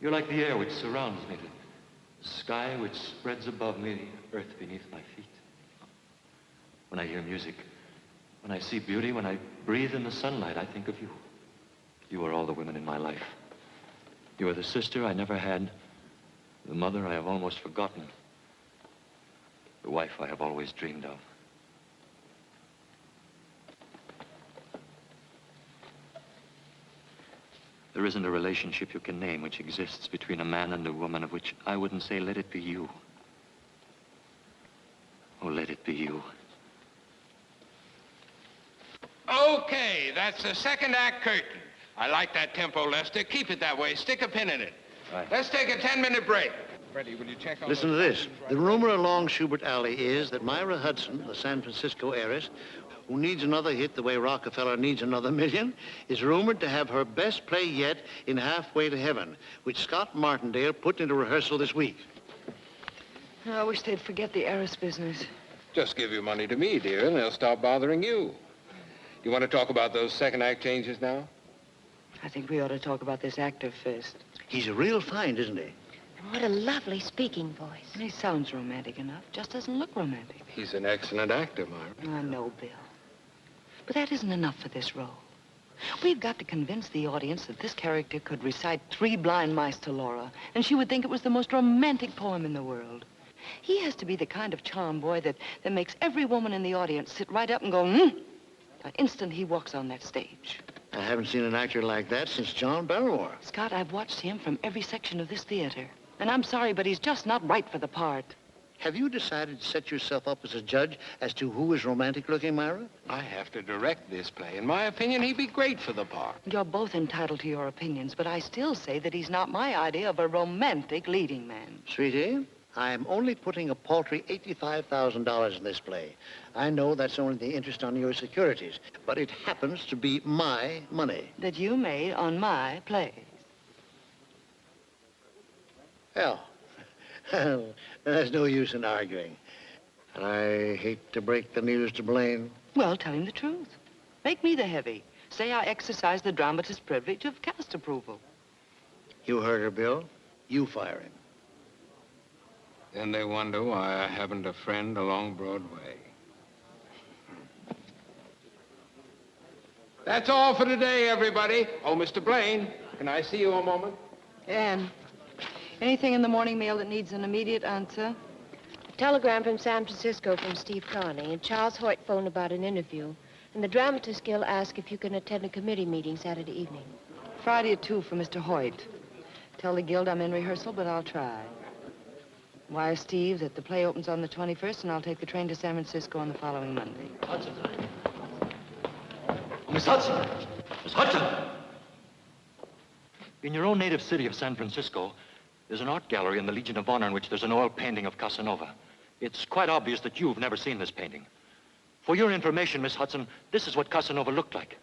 You're like the air which surrounds me, the sky which spreads above me, the earth beneath my feet. When I hear music, when I see beauty, when I breathe in the sunlight, I think of you. You are all the women in my life. You are the sister I never had, the mother I have almost forgotten, the wife I have always dreamed of. There isn't a relationship you can name which exists between a man and a woman of which I wouldn't say, let it be you. Oh, let it be you. Okay, that's the second act curtain. I like that tempo, Lester. Keep it that way. Stick a pin in it. Right. Let's take a 10-minute break. Freddie, will you check on... Listen to this. The rumor along Schubert Alley is that Myra Hudson, the San Francisco heiress, who needs another hit the way Rockefeller needs another million, is rumored to have her best play yet in Halfway to Heaven, which Scott Martindale put into rehearsal this week. I wish they'd forget the heiress business. Just give your money to me, dear, and they'll stop bothering you. You want to talk about those second act changes now? I think we ought to talk about this actor first. He's a real find, isn't he? And what a lovely speaking voice. And he sounds romantic enough, just doesn't look romantic. He's an excellent actor, Myra. I know, Bill. But that isn't enough for this role. We've got to convince the audience that this character could recite Three Blind Mice to Laura, and she would think it was the most romantic poem in the world. He has to be the kind of charm boy that makes every woman in the audience sit right up and go, the instant he walks on that stage. I haven't seen an actor like that since John Barrymore. Scott, I've watched him from every section of this theater. And I'm sorry, but he's just not right for the part. Have you decided to set yourself up as a judge as to who is romantic-looking, Myra? I have to direct this play. In my opinion, he'd be great for the part. You're both entitled to your opinions, but I still say that he's not my idea of a romantic leading man. Sweetie, I'm only putting a paltry $85,000 in this play. I know that's only the interest on your securities, but it happens to be my money. That you made on my plays. Well, there's no use in arguing. And I hate to break the news to Blaine. Well, tell him the truth. Make me the heavy. Say I exercise the dramatist's privilege of cast approval. You heard her, Bill. You fire him. Then they wonder why I haven't a friend along Broadway. That's all for today, everybody. Oh, Mr. Blaine, can I see you a moment? Anne, anything in the morning mail that needs an immediate answer? A telegram from San Francisco from Steve Carney, and Charles Hoyt phoned about an interview. And the Dramatist Guild asked if you can attend a committee meeting Saturday evening. Friday at 2 for Mr. Hoyt. Tell the Guild I'm in rehearsal, but I'll try. Wire Steve that the play opens on the 21st, and I'll take the train to San Francisco on the following Monday. Hudson. Miss Hudson! Miss Hudson! In your own native city of San Francisco, there's an art gallery in the Legion of Honor in which there's an oil painting of Casanova. It's quite obvious that you've never seen this painting. For your information, Miss Hudson, this is what Casanova looked like.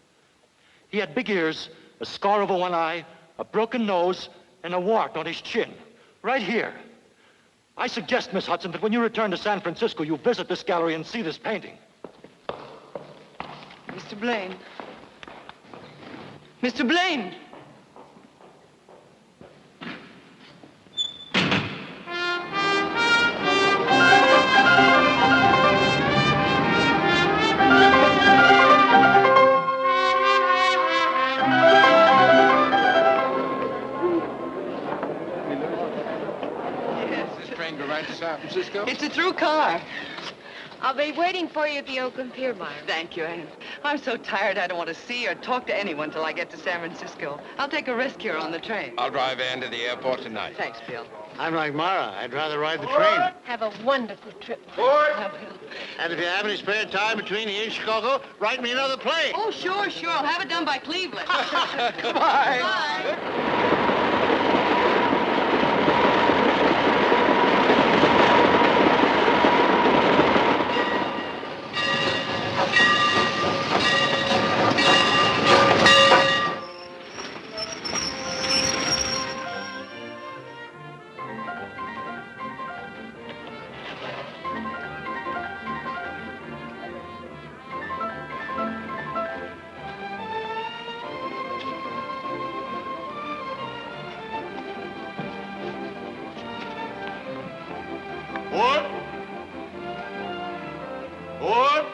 He had big ears, a scar over one eye, a broken nose, and a wart on his chin. Right here. I suggest, Miss Hudson, that when you return to San Francisco, you visit this gallery and see this painting. Mr. Blaine. Mr. Blaine! To San Francisco? It's a through car. I'll be waiting for you at the Oakland Pier, Myra. Thank you, Anne. I'm so tired I don't want to see or talk to anyone till I get to San Francisco. I'll take a rest here on the train. I'll drive Ann to the airport tonight. Thanks, Bill. I'm like Myra. I'd rather ride the train. Have a wonderful trip. And if you have any spare time between here and Chicago, write me another play. Oh, sure. I'll have it done by Cleveland. Goodbye. Bye. Board! Board!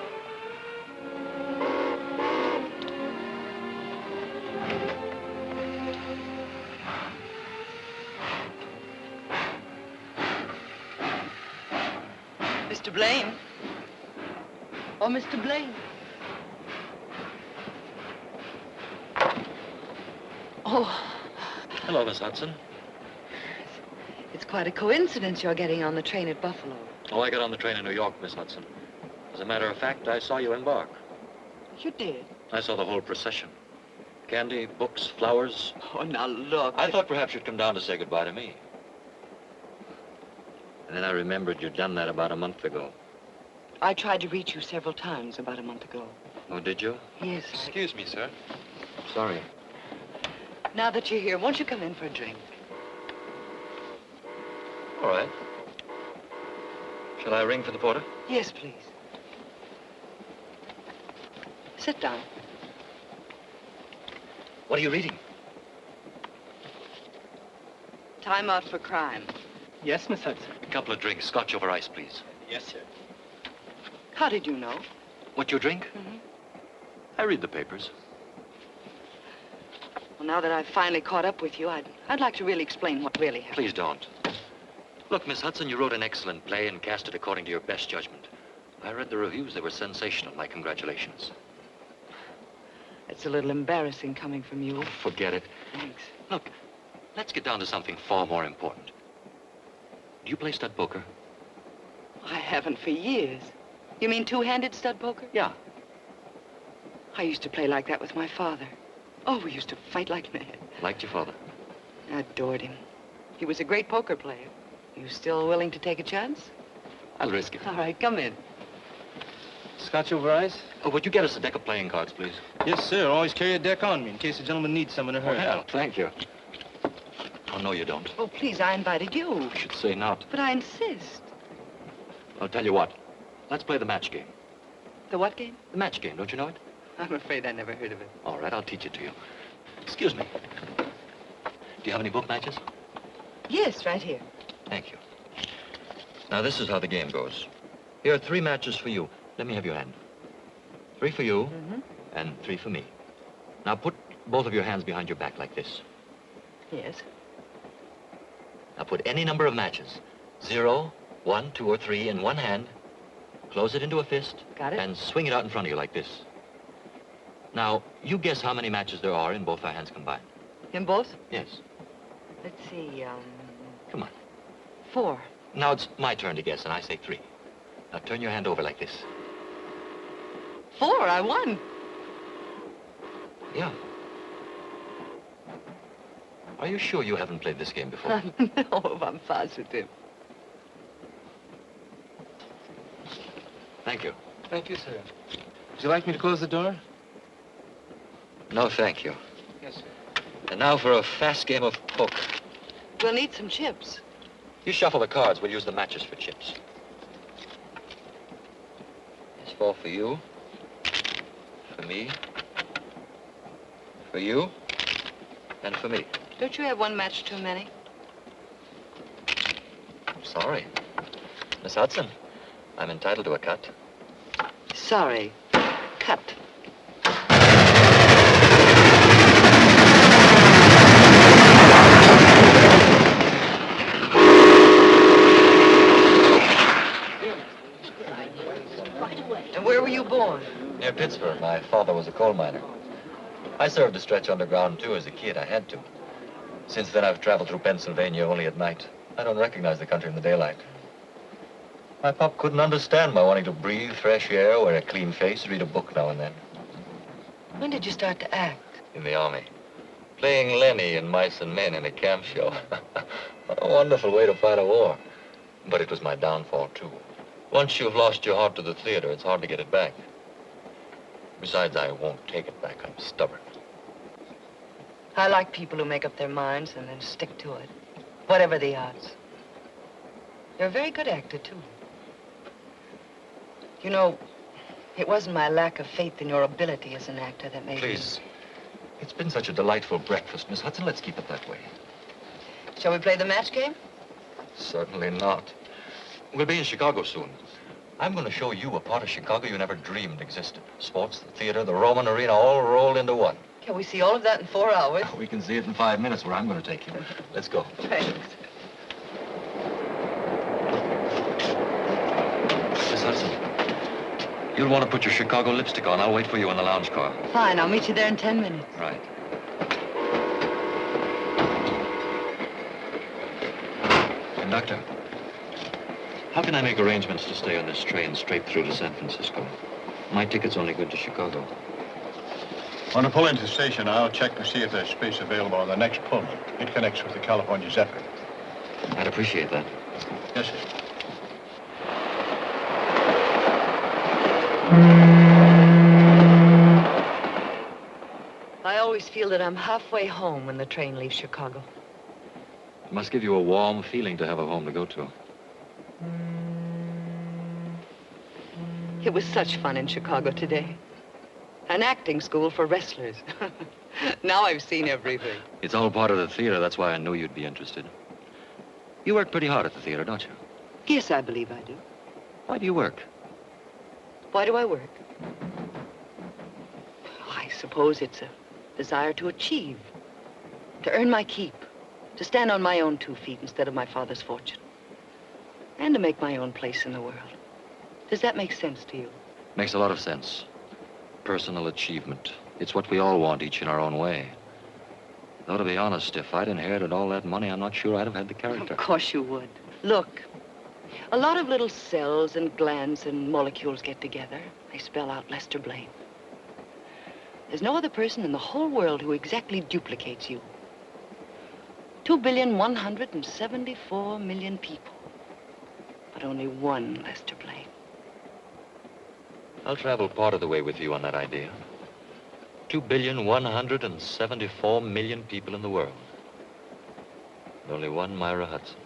Mr. Blaine. Oh, Mr. Blaine. Oh, Hello, Miss Hudson. it's quite a coincidence you're getting on the train at Buffalo. Oh, I got on the train in New York, Miss Hudson. As a matter of fact, I saw you embark. You did? I saw the whole procession. Candy, books, flowers. Oh, now look. I thought perhaps you'd come down to say goodbye to me. And then I remembered you'd done that about a month ago. I tried to reach you several times about a month ago. Oh, did you? Yes. Excuse me, sir. Sorry. Now that you're here, won't you come in for a drink? All right. Shall I ring for the porter? Yes, please. Sit down. What are you reading? Time Out for Crime. Yes, Miss Hudson. A couple of drinks, scotch over ice, please. Yes, sir. How did you know? What you drink? Mhm. I read the papers. Well, now that I've finally caught up with you, I'd like to really explain what really happened. Please don't. Look, Miss Hudson, you wrote an excellent play and cast it according to your best judgment. I read the reviews. They were sensational. My congratulations. It's a little embarrassing coming from you. Forget it. Thanks. Look, let's get down to something far more important. Do you play stud poker? I haven't for years. You mean two-handed stud poker? Yeah. I used to play like that with my father. Oh, we used to fight like mad. Liked your father? I adored him. He was a great poker player. You still willing to take a chance? I'll risk it. All right, come in. Scotch over ice? Oh, would you get us a deck of playing cards, please? Yes, sir. Always carry a deck on me in case the gentleman needs some in a hurry. Well, thank you. Oh, no, you don't. Oh, please, I invited you. I should say not. But I insist. I'll tell you what. Let's play the match game. The what game? The match game, don't you know it? I'm afraid I never heard of it. All right, I'll teach it to you. Excuse me. Do you have any book matches? Yes, right here. Thank you. Now, this is how the game goes. Here are 3 matches for you. Let me have your hand. 3 for you, and 3 for me. Now, put both of your hands behind your back like this. Yes. Now, put any number of matches. 0, 1, 2, or 3 in one hand. Close it into a fist. Got it. And swing it out in front of you like this. Now, you guess how many matches there are in both our hands combined. In both? Yes. Let's see, Come on. 4. Now it's my turn to guess, and I say 3. Now turn your hand over like this. 4, I won. Yeah. Are you sure you haven't played this game before? No, I'm positive. Thank you. Thank you, sir. Would you like me to close the door? No, thank you. Yes, sir. And now for a fast game of poker. We'll need some chips. You shuffle the cards. We'll use the matches for chips. There's 4 for you. For me. For you. And for me. Don't you have one match too many? I'm sorry. Miss Hudson, I'm entitled to a cut. Sorry. Cut. And where were you born? Near Pittsburgh. My father was a coal miner. I served a stretch underground, too, as a kid. I had to. Since then, I've traveled through Pennsylvania only at night. I don't recognize the country in the daylight. My pop couldn't understand my wanting to breathe fresh air, wear a clean face, read a book now and then. When did you start to act? In the Army. Playing Lenny in Mice and Men in a camp show. What a wonderful way to fight a war. But it was my downfall, too. Once you've lost your heart to the theater, it's hard to get it back. Besides, I won't take it back. I'm stubborn. I like people who make up their minds and then stick to it, whatever the odds. You're a very good actor, too. You know, it wasn't my lack of faith in your ability as an actor that made Please. It's been such a delightful breakfast, Miss Hudson. Let's keep it that way. Shall we play the match game? Certainly not. We'll be in Chicago soon. I'm going to show you a part of Chicago you never dreamed existed. Sports, the theater, the Roman arena, all rolled into one. Can we see all of that in 4 hours? We can see it in 5 minutes where I'm going to take you. Let's go. Thanks. Miss Hudson, you'll want to put your Chicago lipstick on. I'll wait for you in the lounge car. Fine, I'll meet you there in 10 minutes. Right. Conductor, how can I make arrangements to stay on this train straight through to San Francisco? My ticket's only good to Chicago. When I pull into the station, I'll check to see if there's space available on the next Pullman. It connects with the California Zephyr. I'd appreciate that. Yes, sir. I always feel that I'm halfway home when the train leaves Chicago. It must give you a warm feeling to have a home to go to. It was such fun in Chicago today. An acting school for wrestlers. Now I've seen everything. It's all part of the theater. That's why I knew you'd be interested. You work pretty hard at the theater, don't you? Yes, I believe I do. Why do you work? Why do I work? I suppose it's a desire to achieve, to earn my keep, to stand on my own 2 feet instead of my father's fortune, and to make my own place in the world. Does that make sense to you? Makes a lot of sense. Personal achievement. It's what we all want, each in our own way. Though, to be honest, if I'd inherited all that money, I'm not sure I'd have had the character. Of course you would. Look, a lot of little cells and glands and molecules get together. They spell out Lester Blaine. There's no other person in the whole world who exactly duplicates you. 2,174,000,000 people, but only one Lester Blaine. I'll travel part of the way with you on that idea. 2,174,000,000 people in the world. And only one Myra Hudson.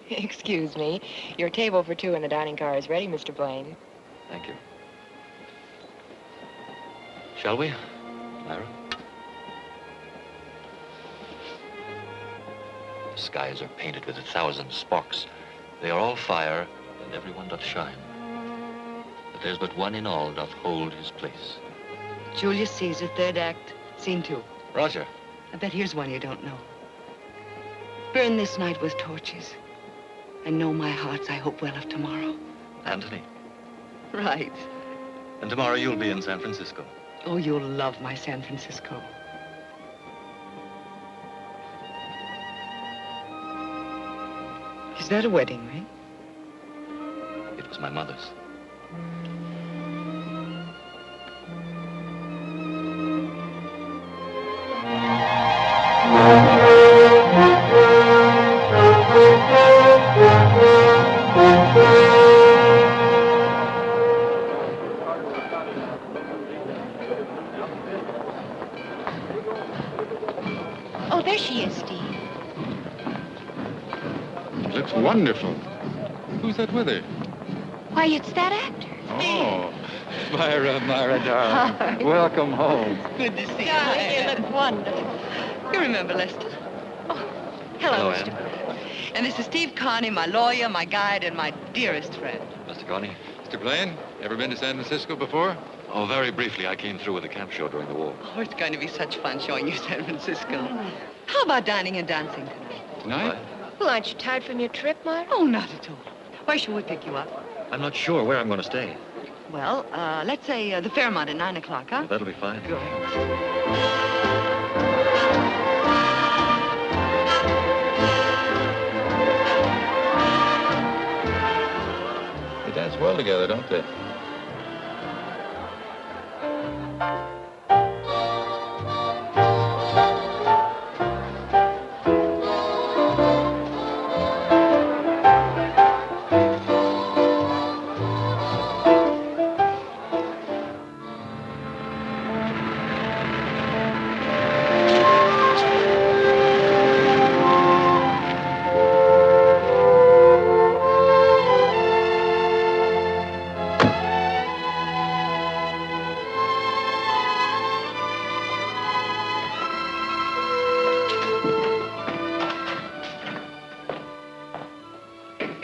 Excuse me. Your table for 2 in the dining car is ready, Mr. Blaine. Thank you. Shall we, Myra? The skies are painted with 1,000 sparks. They are all fire, and every one doth shine. But there's but one in all doth hold his place. Julius Caesar, 3rd act, scene 2. Roger. I bet here's one you don't know. Burn this night with torches, and know my hearts I hope well of tomorrow. Anthony. Right. And tomorrow you'll be in San Francisco. Oh, you'll love my San Francisco. Is that a wedding ring? It was my mother's. Oh, there she is, Steve. Looks wonderful. Who's that with her? Why, it's that actor. Oh, Myra, darling. Welcome home. Good to see you. Darling, you look wonderful. You remember Lester? Hello, Hello, Mr. Anne. And this is Steve Carney, my lawyer, my guide, and my dearest friend. Mr. Connie? Mr. Blaine, ever been to San Francisco before? Oh, very briefly. I came through with a camp show during the war. Oh, it's going to be such fun showing you San Francisco. How about dining and dancing tonight? Tonight? Well, aren't you tired from your trip, Mark? Oh, not at all. Where shall we pick you up? I'm not sure where I'm going to stay. Well, let's say the Fairmont at 9 o'clock, huh? That'll be fine. Good. They dance well together, don't they?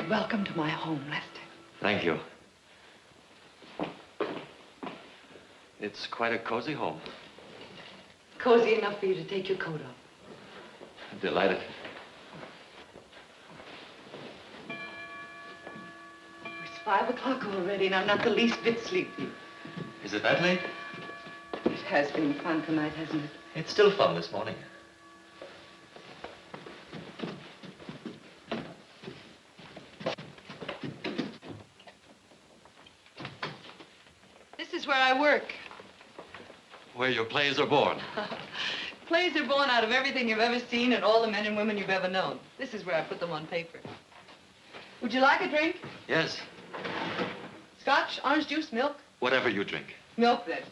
Welcome to my home, Lester. Thank you. It's quite a cozy home. Cozy enough for you to take your coat off. I'm delighted. It's 5 o'clock already, and I'm not the least bit sleepy. Is it that late? It has been fun tonight, hasn't it? It's still fun this morning. This is where I work. Where your plays are born. Plays are born out of everything you've ever seen and all the men and women you've ever known. This is where I put them on paper. Would you like a drink? Yes, Scotch, orange juice, milk? whatever you drink. Milk, then.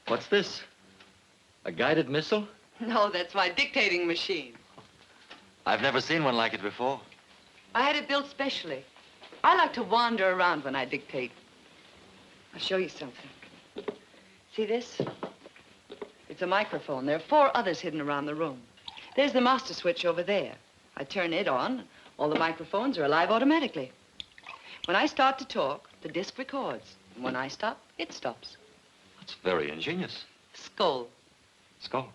What's this? A guided missile? No, that's my dictating machine. I've never seen one like it before. I had it built specially. I like to wander around when I dictate. I'll show you something. See this? It's a microphone. There are 4 others hidden around the room. There's the master switch over there. I turn it on. All the microphones are alive automatically. When I start to talk, the disc records. And when I stop, it stops. That's very ingenious. Skull. Skull.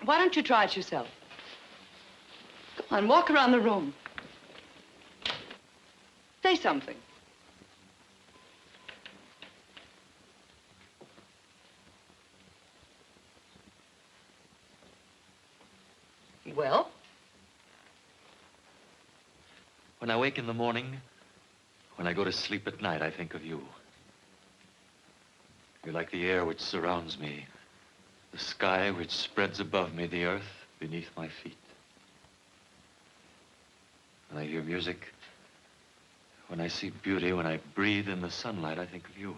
Why don't you try it yourself? Come on, walk around the room. Say something. Well? When I wake in the morning, when I go to sleep at night, I think of you. You're like the air which surrounds me, the sky which spreads above me, the earth beneath my feet. When I hear music, when I see beauty, when I breathe in the sunlight, I think of you.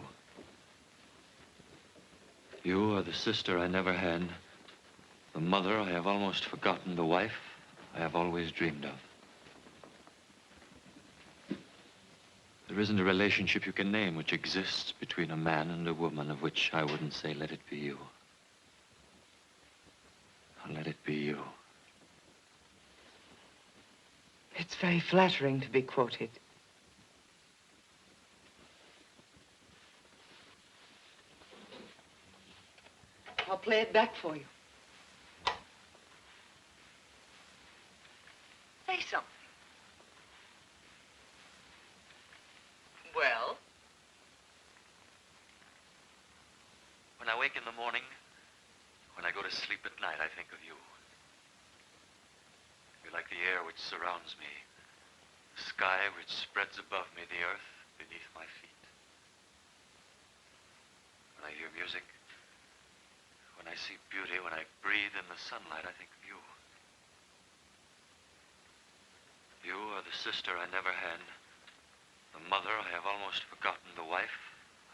You are the sister I never had, the mother I have almost forgotten, the wife I have always dreamed of. There isn't a relationship you can name which exists between a man and a woman of which I wouldn't say, let it be you. Let it be you. It's very flattering to be quoted. I'll play it back for you. Say something. Well? When I wake in the morning, when I go to sleep at night, I think of you. You're like the air which surrounds me, the sky which spreads above me, the earth beneath my feet. When I hear music, when I see beauty, when I breathe in the sunlight, I think of you. You are the sister I never had, the mother I have almost forgotten, the wife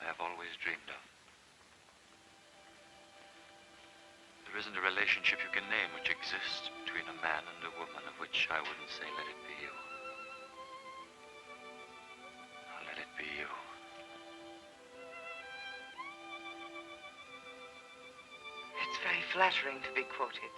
I have always dreamed of. There isn't a relationship you can name which exists between a man and a woman of which I wouldn't say, let it be you. Let it be you. It's very flattering to be quoted.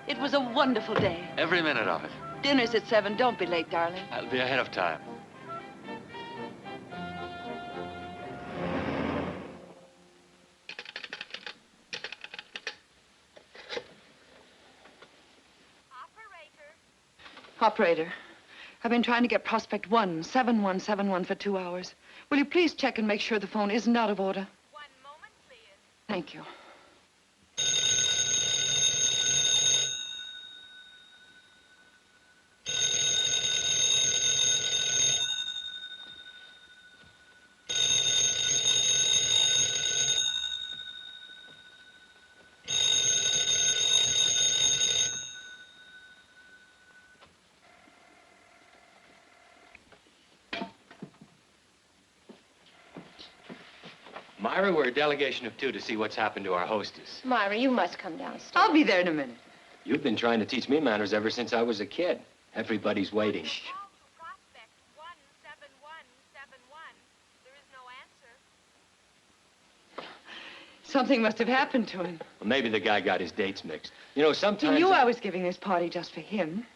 It was a wonderful day. Every minute of it. Dinner's at 7. Don't be late, darling. I'll be ahead of time. Operator, I've been trying to get Prospect 17171 for 2 hours. Will you please check and make sure the phone isn't out of order? 1 moment, please. Thank you. Myra, we're a delegation of 2 to see what's happened to our hostess. Myra, you must come downstairs. I'll be there in a minute. You've been trying to teach me manners ever since I was a kid. Everybody's waiting. Something must have happened to him. Well, maybe the guy got his dates mixed. You know, sometimes... He knew I was giving this party just for him.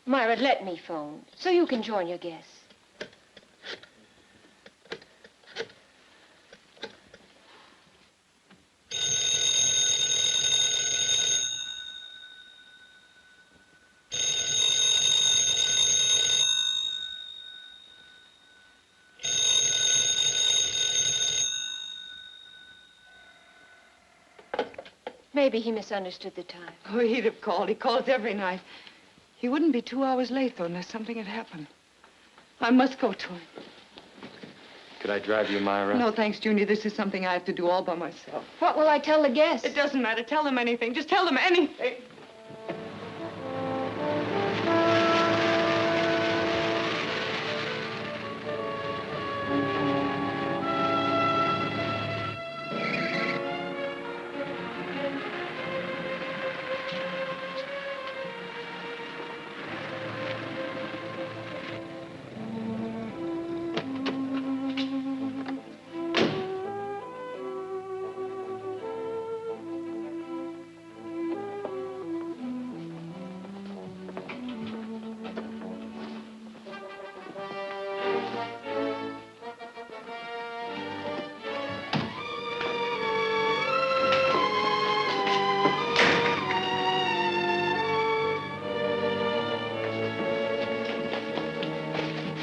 Myra, let me phone so you can join your guests. Maybe he misunderstood the time. Oh, he'd have called. He calls every night. He wouldn't be 2 hours late, though, unless something had happened. I must go to him. Could I drive you, Myra? No, thanks, Junior. This is something I have to do all by myself. What will I tell the guests? It doesn't matter. Tell them anything. Just tell them anything.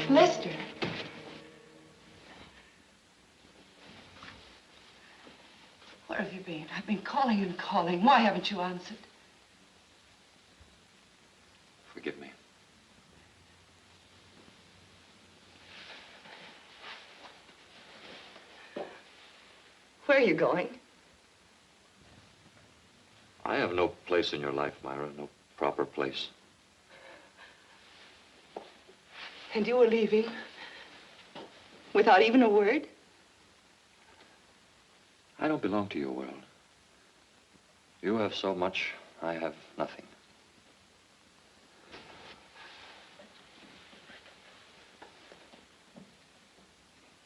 Lester. Where have you been? I've been calling and calling. Why haven't you answered? Forgive me. Where are you going? I have no place in your life, Myra, no proper place. And you were leaving? Without even a word? I don't belong to your world. You have so much, I have nothing.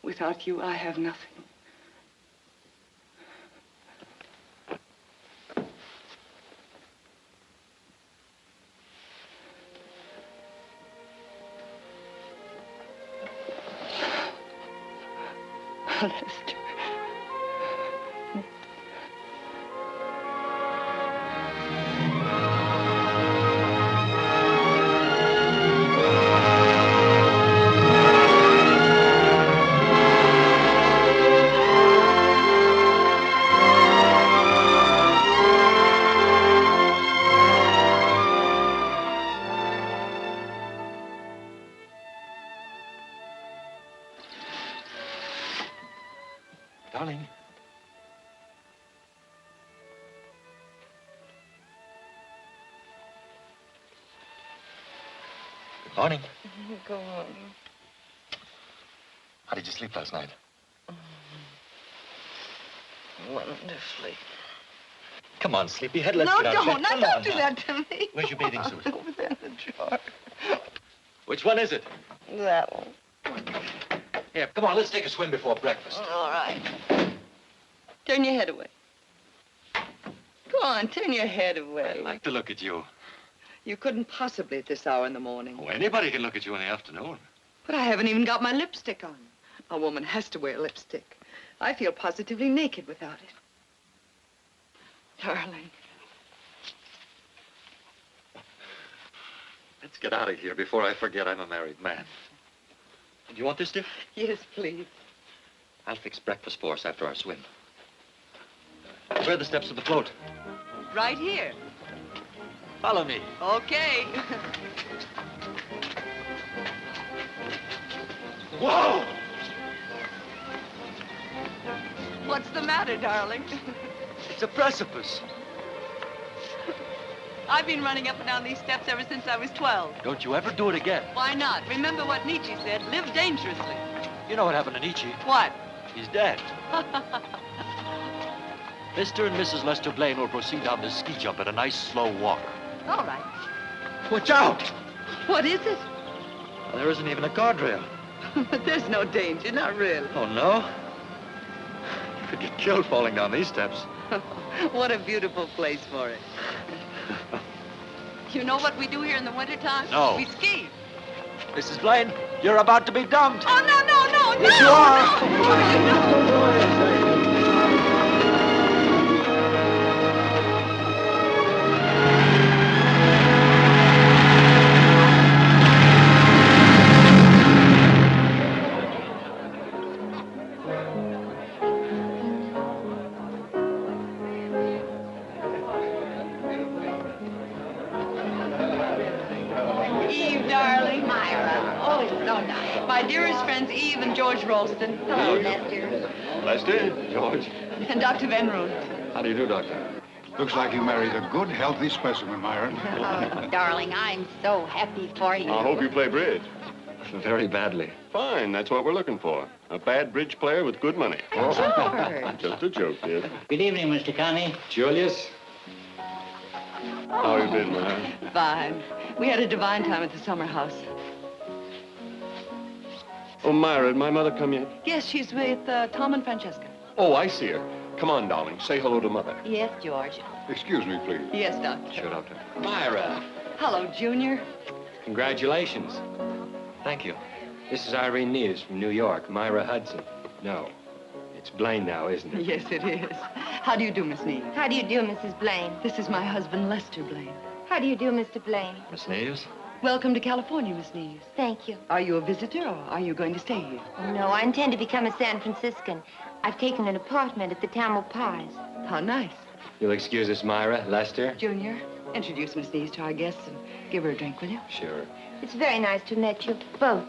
Without you, I have nothing. Lester. Darling. Good morning. Go on. How did you sleep last night? Wonderfully. Come on, sleepyhead, let's No, get out of don't. bed. Now, Come don't on do now. that to me. Where's your bathing suit? Over there in the drawer. Which one is it? That one. Here, come on, let's take a swim before breakfast. All right. Turn your head away. Go on, turn your head away. I like to look at you. You couldn't possibly at this hour in the morning. Oh, anybody can look at you in the afternoon. But I haven't even got my lipstick on. A woman has to wear lipstick. I feel positively naked without it. Darling. Let's get out of here before I forget I'm a married man. Do you want this, dear? Yes, please. I'll fix breakfast for us after our swim. Where are the steps to the float? Right here. Follow me. Okay. Whoa! What's the matter, darling? It's a precipice. I've been running up and down these steps ever since I was 12. Don't you ever do it again. Why not? Remember what Nietzsche said, live dangerously. You know what happened to Nietzsche? What? He's dead. Mr. and Mrs. Lester Blaine will proceed down this ski jump at a nice, slow walk. All right. Watch out! What is it? There isn't even a guardrail. There's no danger, not really. Oh, no? You could get killed falling down these steps. What a beautiful place for it. You know what we do here in the wintertime? No. We ski. Mrs. Blaine, you're about to be dumped. Oh, no, Yes, you are. Eve, darling. Myra. Oh, it's so nice. My dearest friends, Eve and George Ralston. Hello, Lester. Lester, George. And Dr. Van Roon. How do you do, Doctor? Looks like you married a good, healthy specimen, Myra. Oh, darling, I'm so happy for you. I hope you play bridge. Very badly. Fine, that's what we're looking for. A bad bridge player with good money. George. Just a joke, kid. Good evening, Mr. Connie. Julius? How you been, man? Fine. We had a divine time at the summer house. Oh, Myra, did my mother come yet? Yes, she's with Tom and Francesca. Oh, I see her. Come on, darling. Say hello to Mother. Yes, George. Excuse me, please. Yes, Doctor. Sure, Doctor. Myra. Hello, Junior. Congratulations. Thank you. This is Irene Neves from New York. Myra Hudson. No. It's Blaine now, isn't it? Yes, it is. How do you do, Miss Neves? How do you do, Mrs. Blaine? This is my husband, Lester Blaine. How do you do, Mr. Blaine? Miss Neves? Welcome to California, Miss Neves. Thank you. Are you a visitor, or are you going to stay here? No, I intend to become a San Franciscan. I've taken an apartment at the Tamil Pies. How nice. You'll excuse us, Myra. Lester? Junior, introduce Miss Neves to our guests and give her a drink, will you? Sure. It's very nice to meet you, both.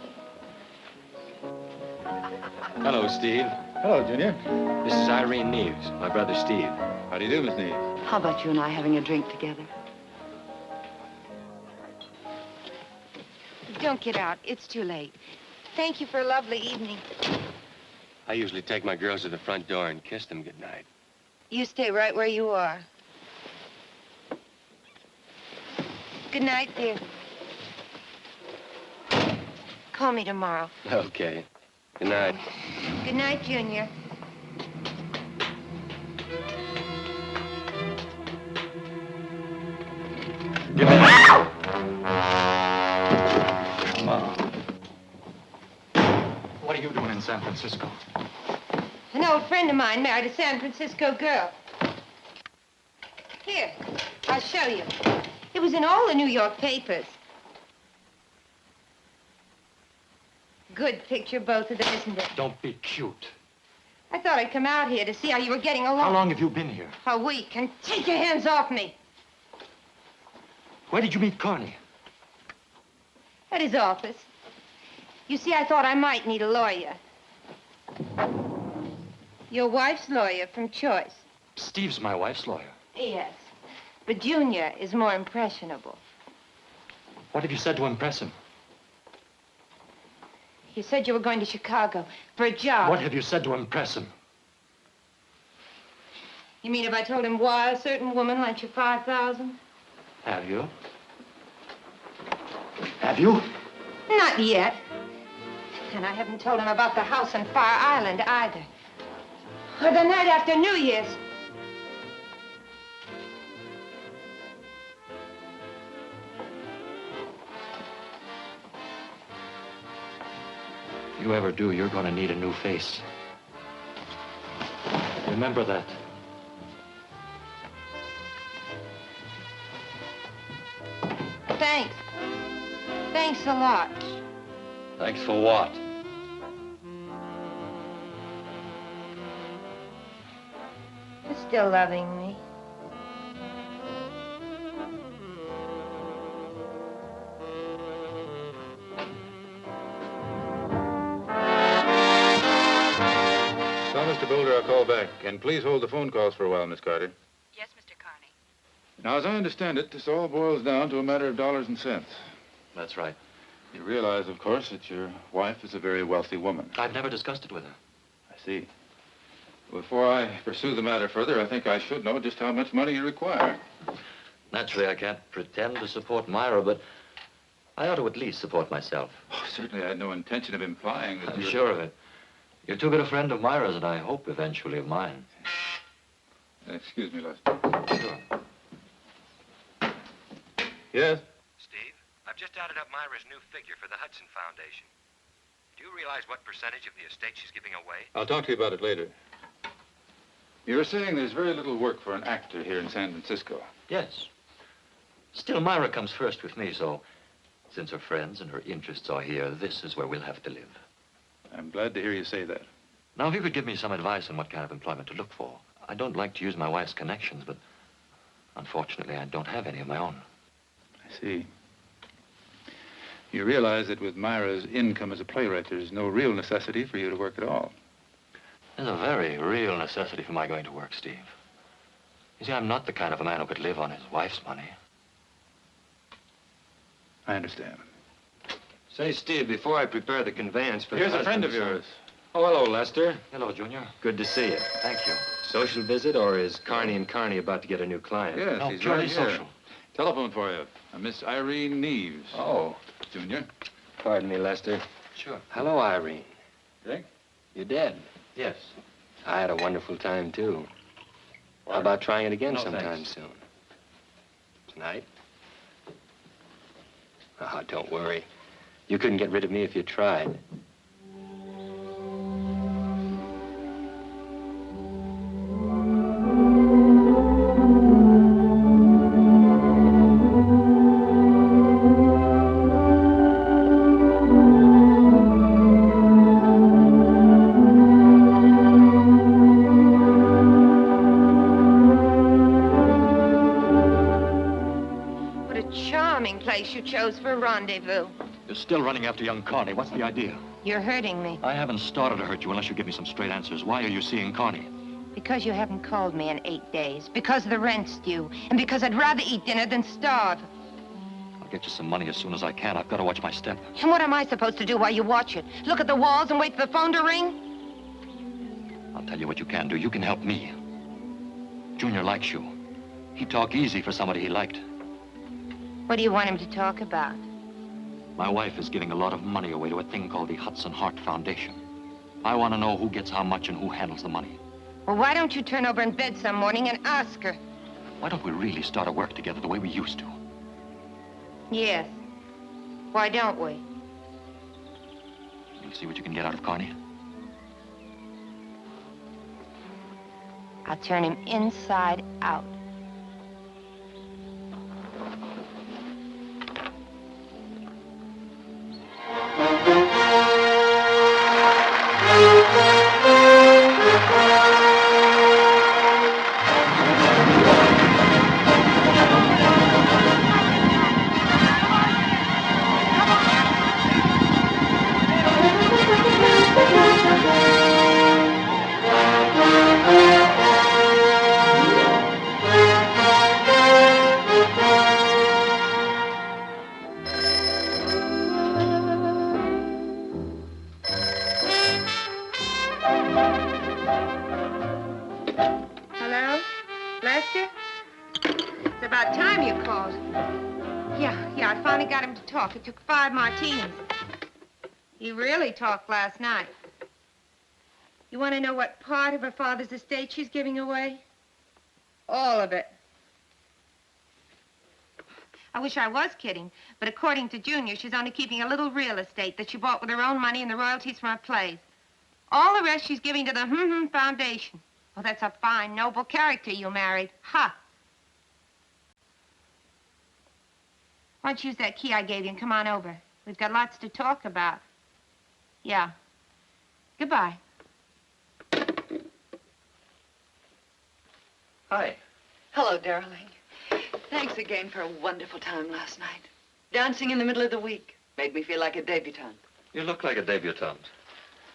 Hello, Steve. Hello, Junior. This is Irene Neves, my brother Steve. How do you do, Miss Neves? How about you and I having a drink together? Don't get out. It's too late. Thank you for a lovely evening. I usually take my girls to the front door and kiss them goodnight. You stay right where you are. Good night, dear. Call me tomorrow. Okay. Good night. Good night, Junior. Give me What are you doing in San Francisco? An old friend of mine married a San Francisco girl. Here, I'll show you. It was in all the New York papers. Good picture, both of them, isn't it? Don't be cute. I thought I'd come out here to see how you were getting along. How long have you been here? A week, and take your hands off me. Where did you meet Carney? At his office. You see, I thought I might need a lawyer. Your wife's lawyer from choice. Steve's my wife's lawyer. Yes. But Junior is more impressionable. What have you said to impress him? You said you were going to Chicago for a job. What have you said to impress him? You mean if I told him why a certain woman lent you $5,000? Have you? Have you? Not yet. And I haven't told him about the house on Fire Island either. Or the night after New Year's. If you ever do, you're going to need a new face. Remember that. Thanks. Thanks a lot. Thanks for what? For still loving me. Tell Mr. Boulder I'll call back. And please hold the phone calls for a while, Miss Carter. Yes, Mr. Carney. Now, as I understand it, this all boils down to a matter of dollars and cents. That's right. You realize, of course, that your wife is a very wealthy woman. I've never discussed it with her. I see. Before I pursue the matter further, I think I should know just how much money you require. Naturally, I can't pretend to support Myra, but I ought to at least support myself. Oh, certainly, I had no intention of implying that I'm you're... sure of it. You're too good a friend of Myra's, and I hope eventually of mine. Excuse me, Lester. Sure. Yes? Steve, I've just added up Myra's new figure for the Hudson Foundation. Do you realize what percentage of the estate she's giving away? I'll talk to you about it later. You were saying there's very little work for an actor here in San Francisco. Yes. Still, Myra comes first with me, so since her friends and her interests are here, this is where we'll have to live. I'm glad to hear you say that. Now, if you could give me some advice on what kind of employment to look for. I don't like to use my wife's connections, but unfortunately, I don't have any of my own. I see. You realize that with Myra's income as a playwright, there's no real necessity for you to work at all. There's a very real necessity for my going to work, Steve. You see, I'm not the kind of a man who could live on his wife's money. I understand. Say, Steve, before I prepare the conveyance for Here's the a friend of husband, yours. Oh, hello, Lester. Hello, Junior. Good to see you. Thank you. Social visit, or is Carney and Carney about to get a new client? Yes, No, he's purely right here. social. Telephone for you. Miss Irene Neves. Oh, Junior. pardon me, Lester. Sure. Hello, Irene. Dick? You dead? Yes. I had a wonderful time, too. How about trying it again No, sometime thanks. soon? Tonight? Oh, don't worry. You couldn't get rid of me if you tried. What a charming place you chose for a rendezvous. You're still running after young Carney. What's the idea? You're hurting me I haven't started to hurt you unless you give me some straight answers. Why are you seeing Carney? because you haven't called me in 8 days, because the rent's due, and because I'd rather eat dinner than starve. I'll get you some money as soon as I can. I've got to watch my step. And what am I supposed to do while you watch it? Look at the walls and wait for the phone to ring? I'll tell you what you can do. You can help me. Junior likes you. He'd talk easy for somebody he liked. What do you want him to talk about? My wife is giving a lot of money away to a thing called the Hudson Heart Foundation. I want to know who gets how much and who handles the money. Well, why don't you turn over in bed some morning and ask her? Why don't we really start to work together the way we used to? Yes. Why don't we? You'll see what you can get out of Carney. I'll turn him inside out. Hello? Lester? It's about time you called. Yeah, I finally got him to talk. It took 5 martinis. He really talked last night. You want to know what part of her father's estate she's giving away? All of it. I wish I was kidding, but according to Junior, she's only keeping a little real estate that she bought with her own money and the royalties from her plays. All the rest she's giving to the Foundation. Oh, that's a fine, noble character you married. Ha! Why don't you use that key I gave you and come on over? We've got lots to talk about. Yeah. Goodbye. Hi. Hello, darling. Thanks again for a wonderful time last night. Dancing in the middle of the week made me feel like a debutante. You look like a debutante.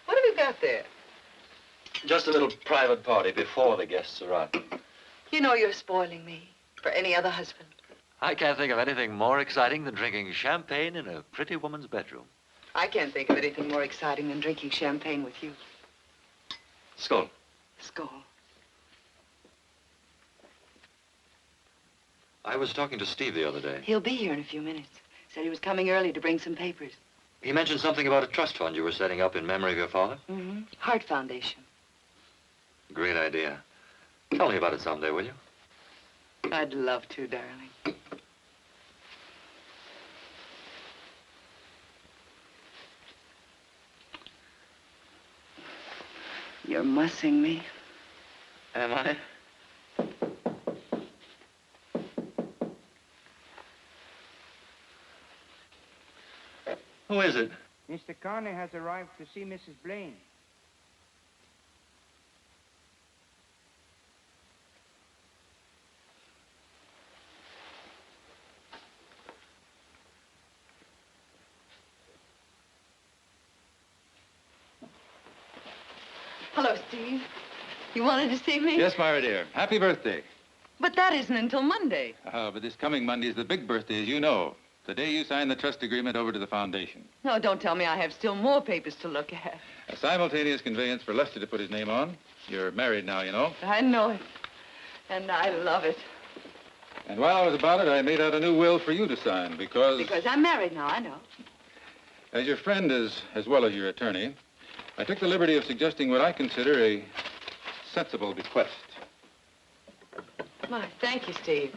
What have you got there? Just a little private party before the guests arrive. You know you're spoiling me for any other husband. I can't think of anything more exciting than drinking champagne in a pretty woman's bedroom. I can't think of anything more exciting than drinking champagne with you. Skull. Skull. I was talking to Steve the other day. He'll be here in a few minutes. Said he was coming early to bring some papers. He mentioned something about a trust fund you were setting up in memory of your father. Mm-hmm. Heart Foundation. Great idea. Tell me about it someday, will you? I'd love to, darling. You're mussing me. Am I? Who is it? Mr. Conner has arrived to see Mrs. Blaine. Hello, Steve. You wanted to see me? Yes, Myra, dear. Happy birthday. But that isn't until Monday. But this coming Monday is the big birthday, as you know. The day you sign the trust agreement over to the foundation. No, don't tell me I have still more papers to look at. A simultaneous conveyance for Lester to put his name on. You're married now, you know. I know it. And I love it. And while I was about it, I made out a new will for you to sign because... Because I'm married now, I know. As your friend as well as your attorney, I took the liberty of suggesting what I consider a sensible bequest. My, thank you, Steve.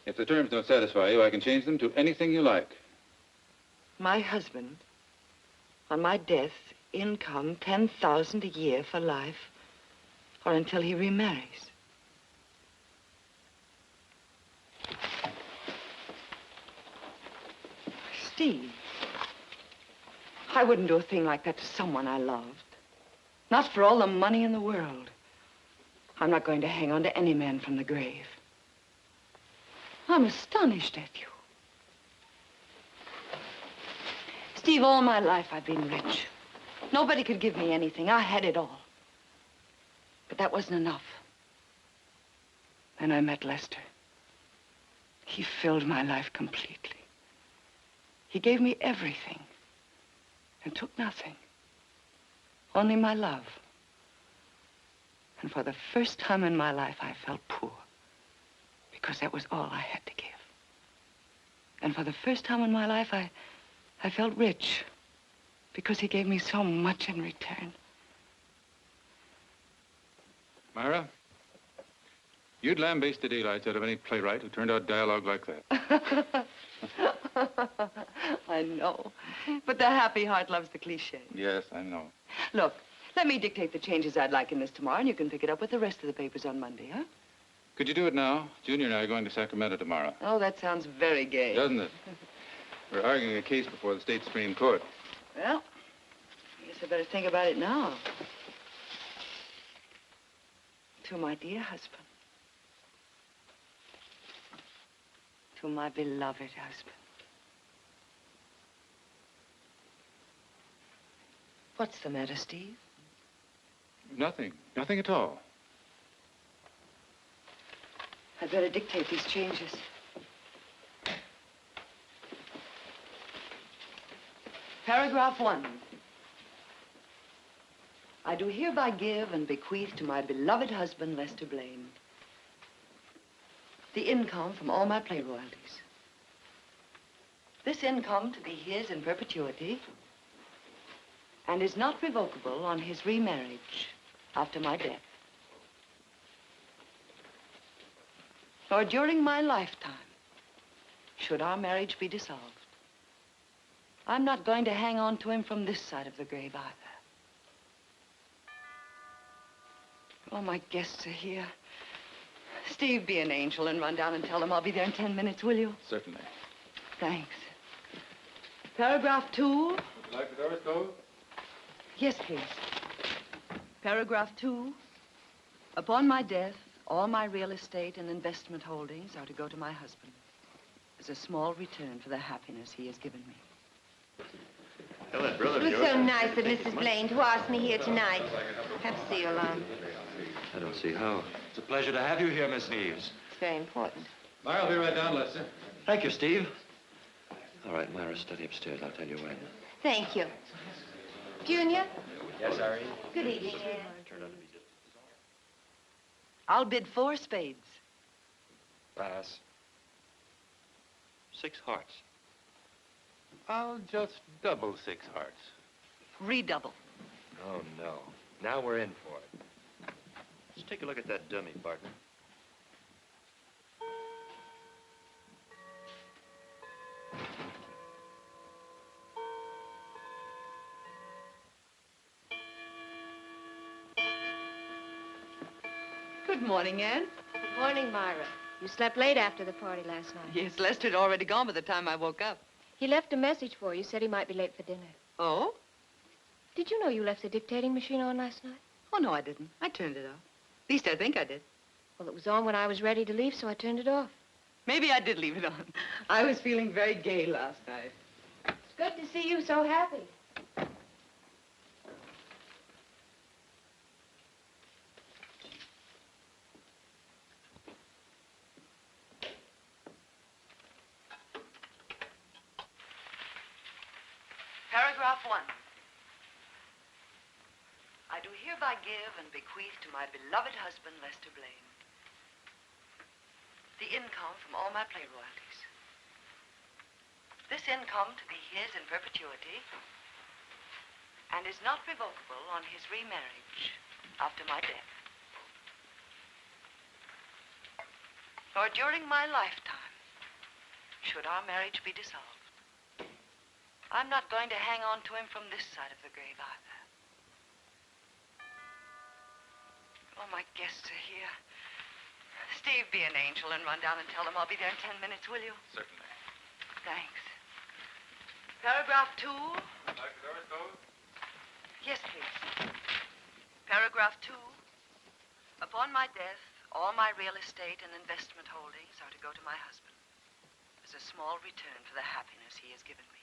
If the terms don't satisfy you, I can change them to anything you like. My husband, on my death, income $10,000 a year for life, or until he remarries. Steve, I wouldn't do a thing like that to someone I loved. Not for all the money in the world. I'm not going to hang on to any man from the grave. I'm astonished at you. Steve, all my life I've been rich. Nobody could give me anything. I had it all. But that wasn't enough. Then I met Lester. He filled my life completely. He gave me everything and took nothing. Only my love. And for the first time in my life, I felt poor. Because that was all I had to give. And for the first time in my life, I felt rich. Because he gave me so much in return. Myra, you'd lambaste the daylights out of any playwright who turned out dialogue like that. I know. But the happy heart loves the cliche. Yes, I know. Look, let me dictate the changes I'd like in this tomorrow, and you can pick it up with the rest of the papers on Monday, huh? Could you do it now? Junior and I are going to Sacramento tomorrow. Oh, that sounds very gay. Doesn't it? We're arguing a case before the state Supreme Court. Well, I guess I better think about it now. To my dear husband. To my beloved husband. What's the matter, Steve? Nothing. Nothing at all. I'd better dictate these changes. Paragraph 1. I do hereby give and bequeath to my beloved husband, Lester Blaine, the income from all my play royalties. This income to be his in perpetuity and is not revocable on his remarriage after my death. Nor during my lifetime, should our marriage be dissolved. I'm not going to hang on to him from this side of the grave either. Oh, my guests are here. Steve, be an angel and run down and tell them I'll be there in 10 minutes, will you? Certainly. Thanks. Paragraph 2. Would you like the door closed? Yes, please. Paragraph 2. Upon my death, all my real estate and investment holdings are to go to my husband as a small return for the happiness he has given me. It was so nice of Mrs. Blaine to ask me here tonight. Have to see you alone. I don't see how. It's a pleasure to have you here, Miss Neves. It's very important. I'll be right down, Lester. Thank you, Steve. All right, Myra, study upstairs. I'll tell you when. Thank you. Junior? Yes, Irene? Good evening, Anne. I'll bid 4 spades. Pass. 6 hearts. I'll just double 6 hearts. Redouble. Oh, no. Now we're in for it. Let's take a look at that dummy, partner. Good morning, Anne. Good morning, Myra. You slept late after the party last night. Yes, Lester had already gone by the time I woke up. He left a message for you, said he might be late for dinner. Oh? Did you know you left the dictating machine on last night? Oh, no, I didn't. I turned it off. At least I think I did. Well, it was on when I was ready to leave, so I turned it off. Maybe I did leave it on. I was feeling very gay last night. It's good to see you so happy. Paragraph 1. I do hereby give and bequeath to my beloved husband, Lester Blaine, the income from all my play royalties. This income to be his in perpetuity and is not revocable on his remarriage after my death. Nor during my lifetime should our marriage be dissolved. I'm not going to hang on to him from this side of the grave either. Oh, my guests are here. Steve, be an angel and run down and tell them I'll be there in 10 minutes, will you? Certainly. Thanks. Paragraph 2. Like the doors closed? Yes, please. Paragraph 2. Upon my death, all my real estate and investment holdings are to go to my husband as a small return for the happiness he has given me.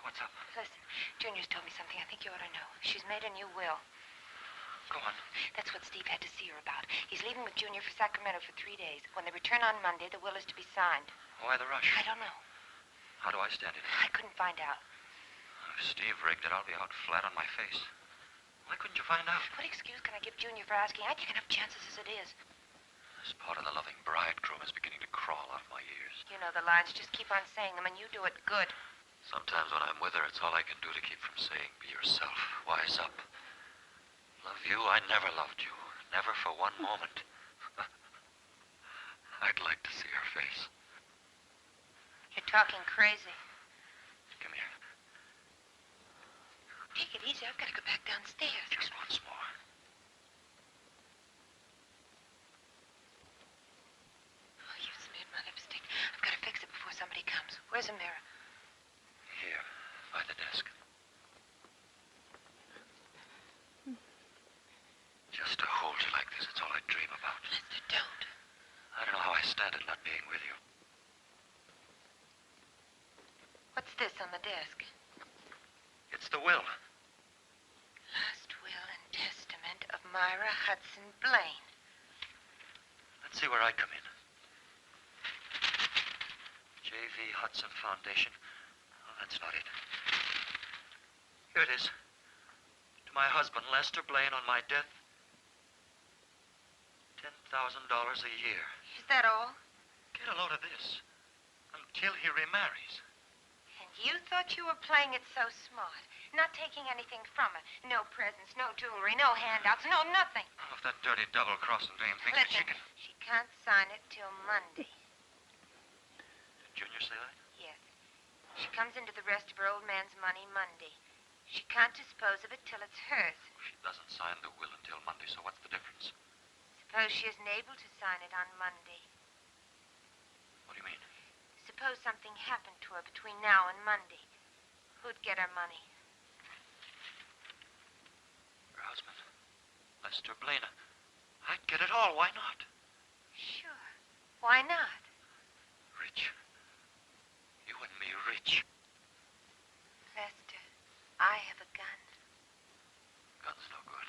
What's up? Listen, Junior's told me something I think you ought to know. She's made a new will. Go on. That's what Steve had to see her about. He's leaving with Junior for Sacramento for 3 days. When they return on Monday, the will is to be signed. Why the rush? I don't know. How do I stand it? I couldn't find out. If Steve rigged it, I'll be out flat on my face. Why couldn't you find out? What excuse can I give Junior for asking? I take enough chances as it is. This part of the loving bridegroom is beginning to crawl out of my ears. You know the lines. Just keep on saying them, and you do it good. Sometimes when I'm with her, it's all I can do to keep from saying, be yourself, wise up. Love you, I never loved you. Never for one moment. I'd like to see her face. You're talking crazy. Come here. Take it easy. I've got to go back downstairs. Just once more. Oh, you've smeared my lipstick. I've got to fix it before somebody comes. Where's a mirror? Here, by the desk. Just to hold you like this, it's all I dream about. Lester, don't. I don't know how I stand it not being with you. What's this on the desk? It's the will. Last will and testament of Myra Hudson Blaine. Let's see where I come in. J.V. Hudson Foundation. Oh, that's not it. Here it is. To my husband, Lester Blaine, on my death, $10,000 a year. Is that all? Get a load of this. Until he remarries. And you thought you were playing it so smart. Not taking anything from her. No presents, no jewelry, no handouts, no nothing. Oh, if that dirty double-crossing dame thinks that she Listen, can... she can't sign it till Monday. Did Junior say that? Yes. She comes into the rest of her old man's money Monday. She can't dispose of it till it's hers. She doesn't sign the will until Monday, so what's the difference? Suppose she isn't able to sign it on Monday. What do you mean? Suppose something happened to her between now and Monday. Who'd get her money? Her husband, Lester Blaine. I'd get it all. Why not? Sure. Why not? Rich. You and me rich. Lester, I have a gun. Gun's no good.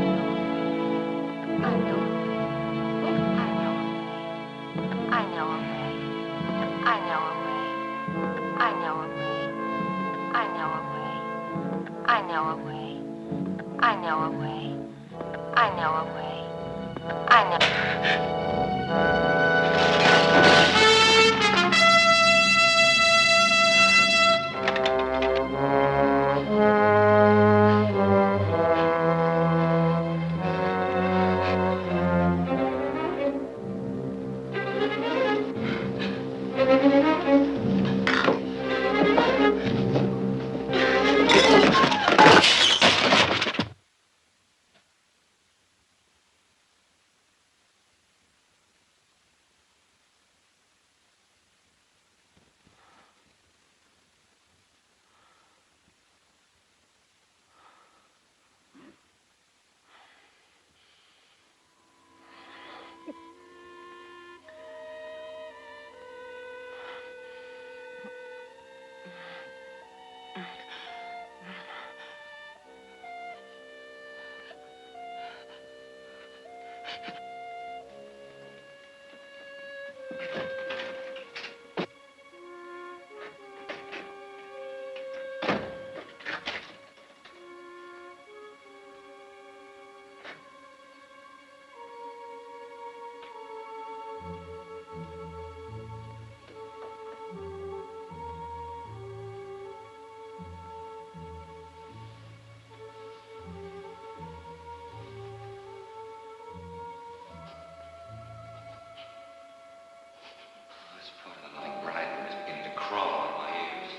This part of the loving bridegroom is beginning to crawl on my ears.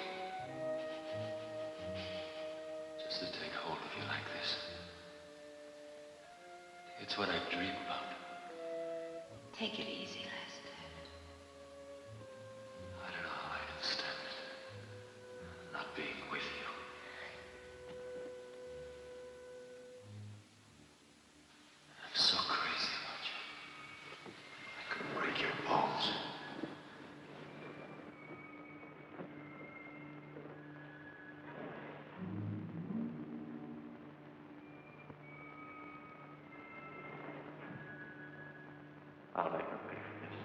Just to take hold of you like this. It's what I dream about. Take it easy, Lester. I don't know how I can stand it. Not being with you. I'm so crazy about you. I could break your bones. I'll make her pay for this.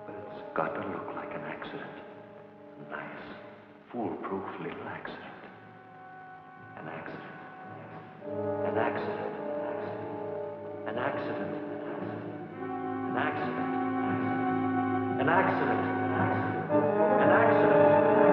But it's got to look like an accident. A nice, foolproof little accident. An accident. An accident. An accident. An accident. An accident. An accident. An accident. An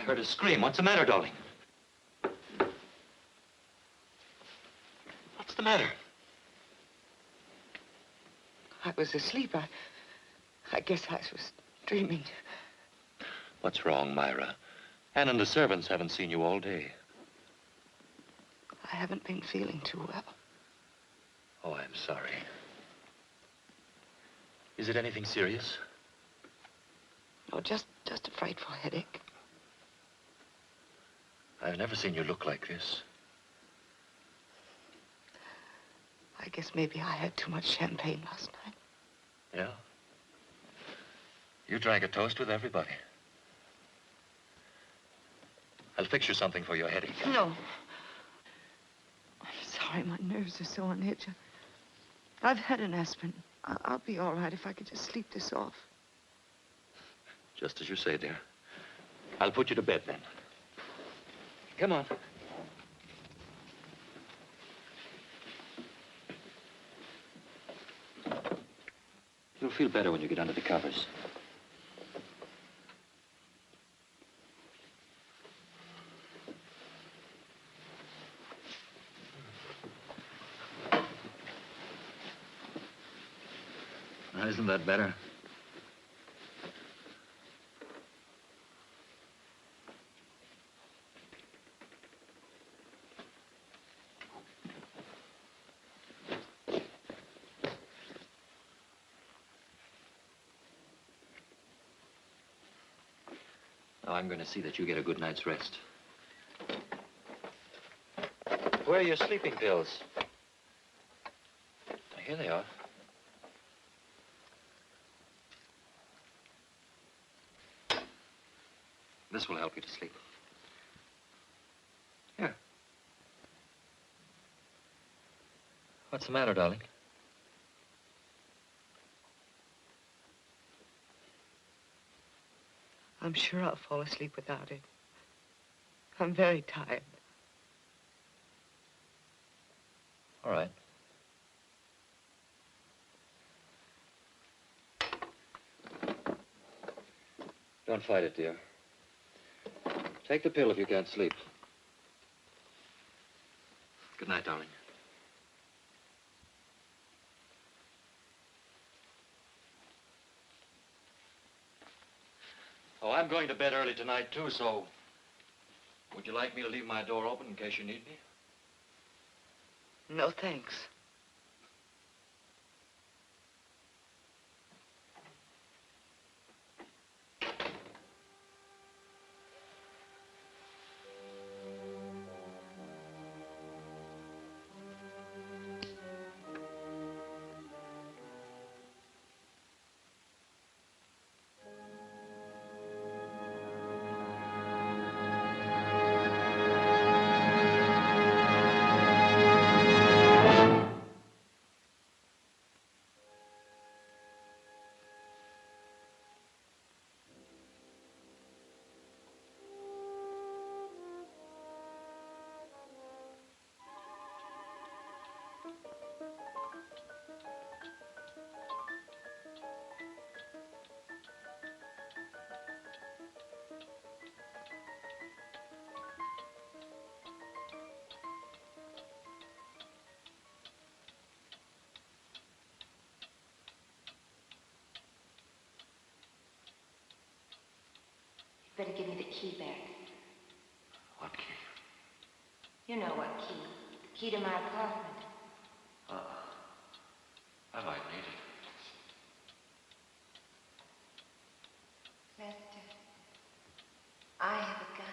I heard a scream. What's the matter, darling? What's the matter? I was asleep. I guess I was dreaming. What's wrong, Myra? Ann and the servants haven't seen you all day. I haven't been feeling too well. Oh, I'm sorry. Is it anything serious? No, just a frightful headache. I've never seen you look like this. I guess maybe I had too much champagne last night. Yeah? You drank a toast with everybody. I'll fix you something for your headache. No. I'm sorry, my nerves are so on edge. I've had an aspirin. I'll be all right if I could just sleep this off. Just as you say, dear. I'll put you to bed then. Come on. You'll feel better when you get under the covers. Now, isn't that better? Now, I'm going to see that you get a good night's rest. Where are your sleeping pills? Here they are. This will help you to sleep. Here. What's the matter, darling? I'm sure I'll fall asleep without it. I'm very tired. All right. Don't fight it, dear. Take the pill if you can't sleep. Good night, darling. Oh, I'm going to bed early tonight, too, so would you like me to leave my door open in case you need me? No, thanks. Better give me the key back. What key? You know what key. The key to my apartment. I might need it. Lester, I have a gun.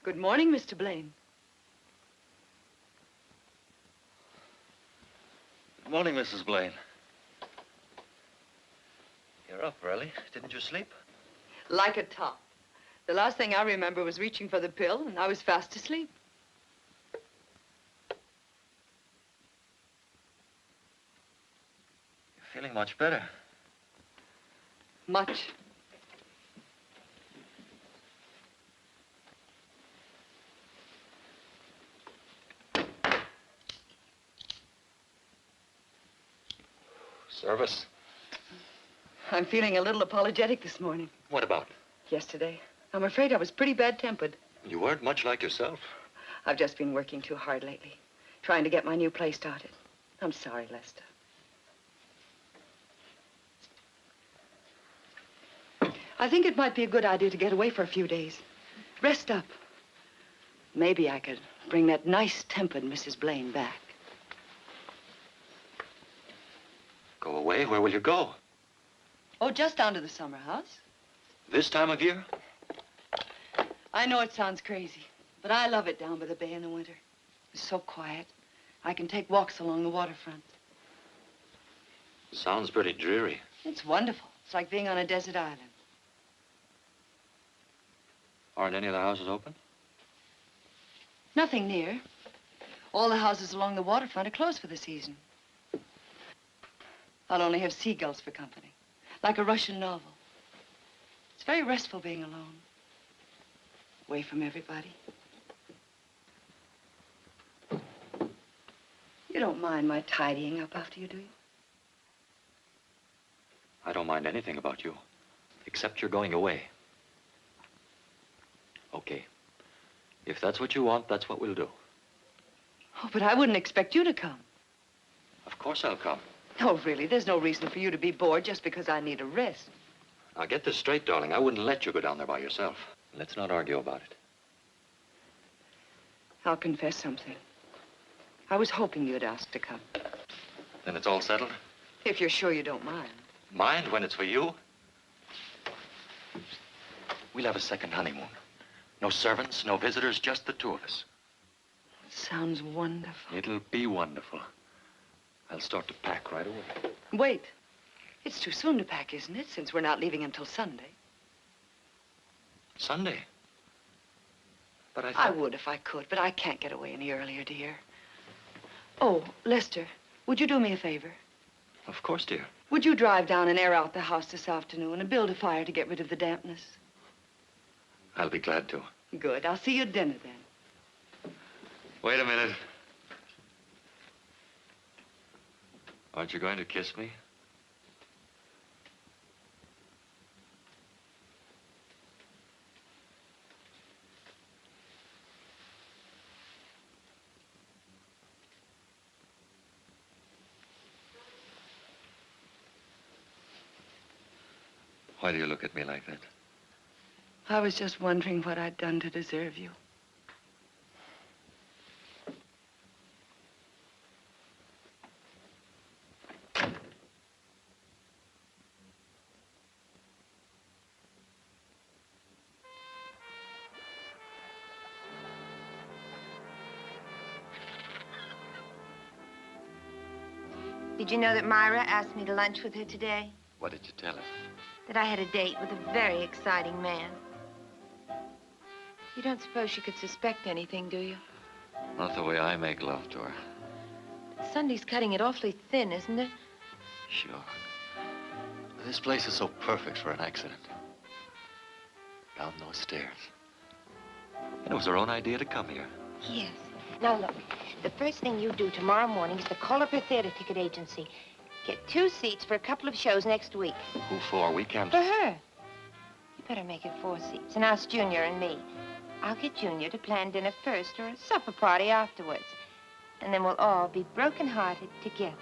Good morning, Mr. Blaine. Good morning, Mrs. Blaine. You're up early. Didn't you sleep? Like a top. The last thing I remember was reaching for the pill, and I was fast asleep. You're feeling much better. Much. Service? I'm feeling a little apologetic this morning. What about? Yesterday, I'm afraid I was pretty bad-tempered. You weren't much like yourself. I've just been working too hard lately, trying to get my new play started. I'm sorry, Lester. I think it might be a good idea to get away for a few days. Rest up. Maybe I could bring that nice-tempered Mrs. Blaine back. Go away? Where will you go? Oh, just down to the summer house. This time of year? I know it sounds crazy, but I love it down by the bay in the winter. It's so quiet. I can take walks along the waterfront. Sounds pretty dreary. It's wonderful. It's like being on a desert island. Aren't any of the houses open? Nothing near. All the houses along the waterfront are closed for the season. I'll only have seagulls for company, like a Russian novel. It's very restful being alone, away from everybody. You don't mind my tidying up after you, do you? I don't mind anything about you, except you're going away. Okay. If that's what you want, that's what we'll do. Oh, but I wouldn't expect you to come. Of course I'll come. Oh, really, there's no reason for you to be bored just because I need a rest. Now, get this straight, darling. I wouldn't let you go down there by yourself. Let's not argue about it. I'll confess something. I was hoping you'd ask to come. Then it's all settled? If you're sure you don't mind. Mind when it's for you? We'll have a second honeymoon. No servants, no visitors, just the two of us. Sounds wonderful. It'll be wonderful. I'll start to pack right away. Wait. It's too soon to pack, isn't it, since we're not leaving until Sunday? Sunday? But I would if I could, but I can't get away any earlier, dear. Oh, Lester, would you do me a favor? Of course, dear. Would you drive down and air out the house this afternoon and build a fire to get rid of the dampness? I'll be glad to. Good. I'll see you at dinner then. Wait a minute. Aren't you going to kiss me? Why do you look at me like that? I was just wondering what I'd done to deserve you. Did you know that Myra asked me to lunch with her today? What did you tell her? That I had a date with a very exciting man. You don't suppose she could suspect anything, do you? Not the way I make love to her. Sunday's cutting it awfully thin, isn't it? Sure. This place is so perfect for an accident. Down those stairs. And it was her own idea to come here. Yes. Now, look, the first thing you do tomorrow morning is to call up her theater ticket agency. Get 2 seats for a couple of shows next week. Who for? We can't... For her. You better make it 4 seats and ask Junior and me. I'll get Junior to plan dinner first or a supper party afterwards. And then we'll all be broken-hearted together.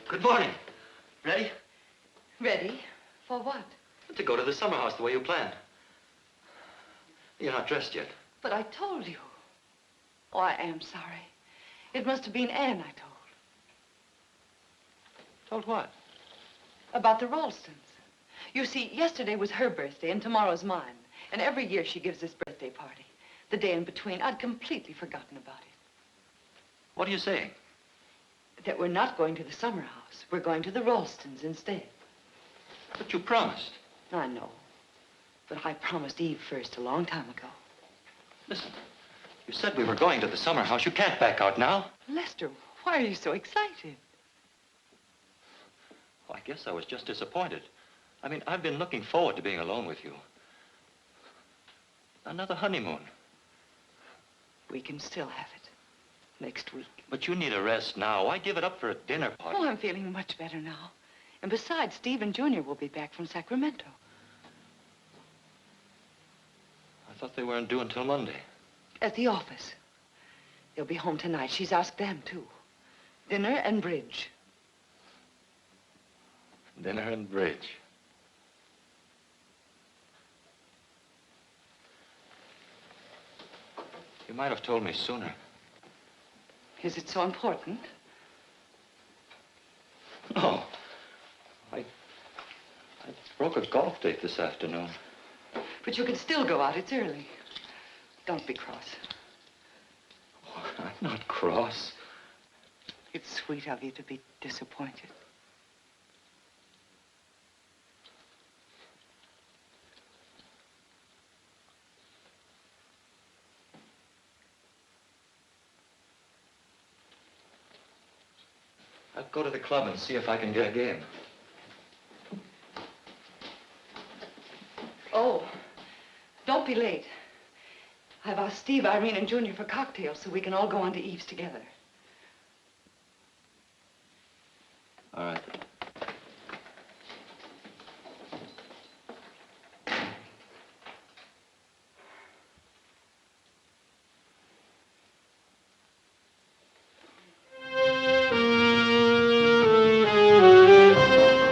Good morning. Ready? Ready? For what? To go to the summer house the way you planned. You're not dressed yet. But I told you. Oh, I am sorry. It must have been Anne I told. Told what? About the Ralstons. You see, yesterday was her birthday and tomorrow's mine. And every year she gives this birthday party. The day in between, I'd completely forgotten about it. What are you saying? That we're not going to the summer house. We're going to the Ralstons instead. But you promised. I know. But I promised Eve first a long time ago. Listen, you said we were going to the summer house. You can't back out now. Lester, why are you so excited? Well, I guess I was just disappointed. I mean, I've been looking forward to being alone with you. Another honeymoon. We can still have it. Next week. But you need a rest now. Why give it up for a dinner party? Oh, I'm feeling much better now. And besides, Steve and Junior will be back from Sacramento. I thought they weren't due until Monday. At the office. They'll be home tonight. She's asked them, too. Dinner and bridge. Dinner and bridge. You might have told me sooner. Is it so important? No. I broke a golf date this afternoon. But you can still go out. It's early. Don't be cross. Oh, I'm not cross. It's sweet of you to be disappointed. I'll go to the club and see if I can get a game. Oh, don't be late. I've asked Steve, Irene, and Junior for cocktails so we can all go on to Eve's together. All right.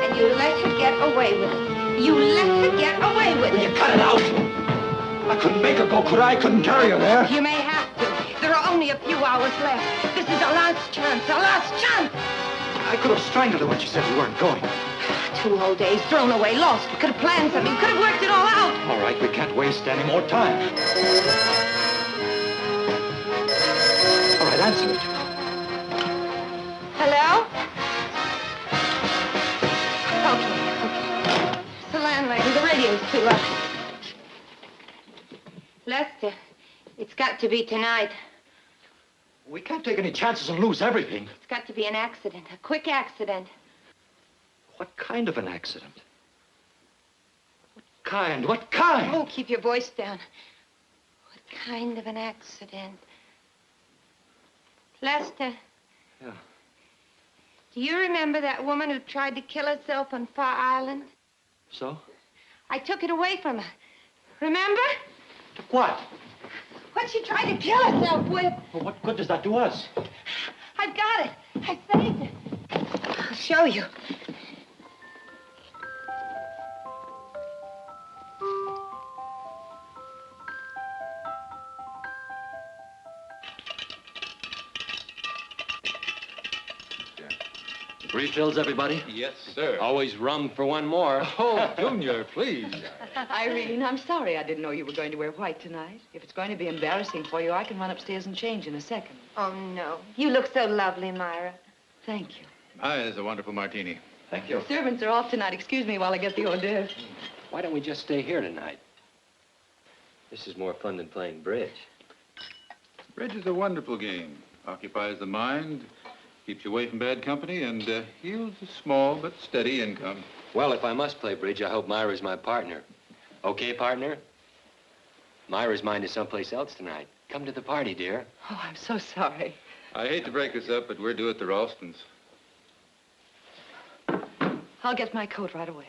And you let her get away with it. You let her get away with it. You cut it out! I couldn't make her go, could I? I couldn't carry her there. You may have to. There are only a few hours left. This is our last chance, our last chance. I could have strangled her when she said we weren't going. 2 whole days thrown away, lost. We could have planned something. We could have worked it all out. All right, we can't waste any more time. All right, answer it. Hello? Okay. It's the landlady. The radio's too loud. Lester, it's got to be tonight. We can't take any chances and lose everything. It's got to be an accident, a quick accident. What kind of an accident? What kind? What kind? Oh, keep your voice down. What kind of an accident? Lester. Yeah. Do you remember that woman who tried to kill herself on Far Island? So? I took it away from her. Remember? Took what? What she tried to kill herself with. Well, what good does that do us? I've got it. I saved it. I'll show you. Refills, everybody? Yes, sir. Always rum for one more. Oh, Junior, please. Irene, I'm sorry I didn't know you were going to wear white tonight. If it's going to be embarrassing for you, I can run upstairs and change in a second. Oh, no. You look so lovely, Myra. Thank you. Hi, it's a wonderful martini. Thank you. The servants are off tonight. Excuse me while I get the hors d'oeuvres. Why don't we just stay here tonight? This is more fun than playing bridge. Bridge is a wonderful game. Occupies the mind, keeps you away from bad company, and yields a small but steady income. Well, if I must play bridge, I hope Myra's my partner. Okay, partner? Myra's mind is someplace else tonight. Come to the party, dear. Oh, I'm so sorry. I hate to break this up, but we're due at the Ralstons. I'll get my coat right away.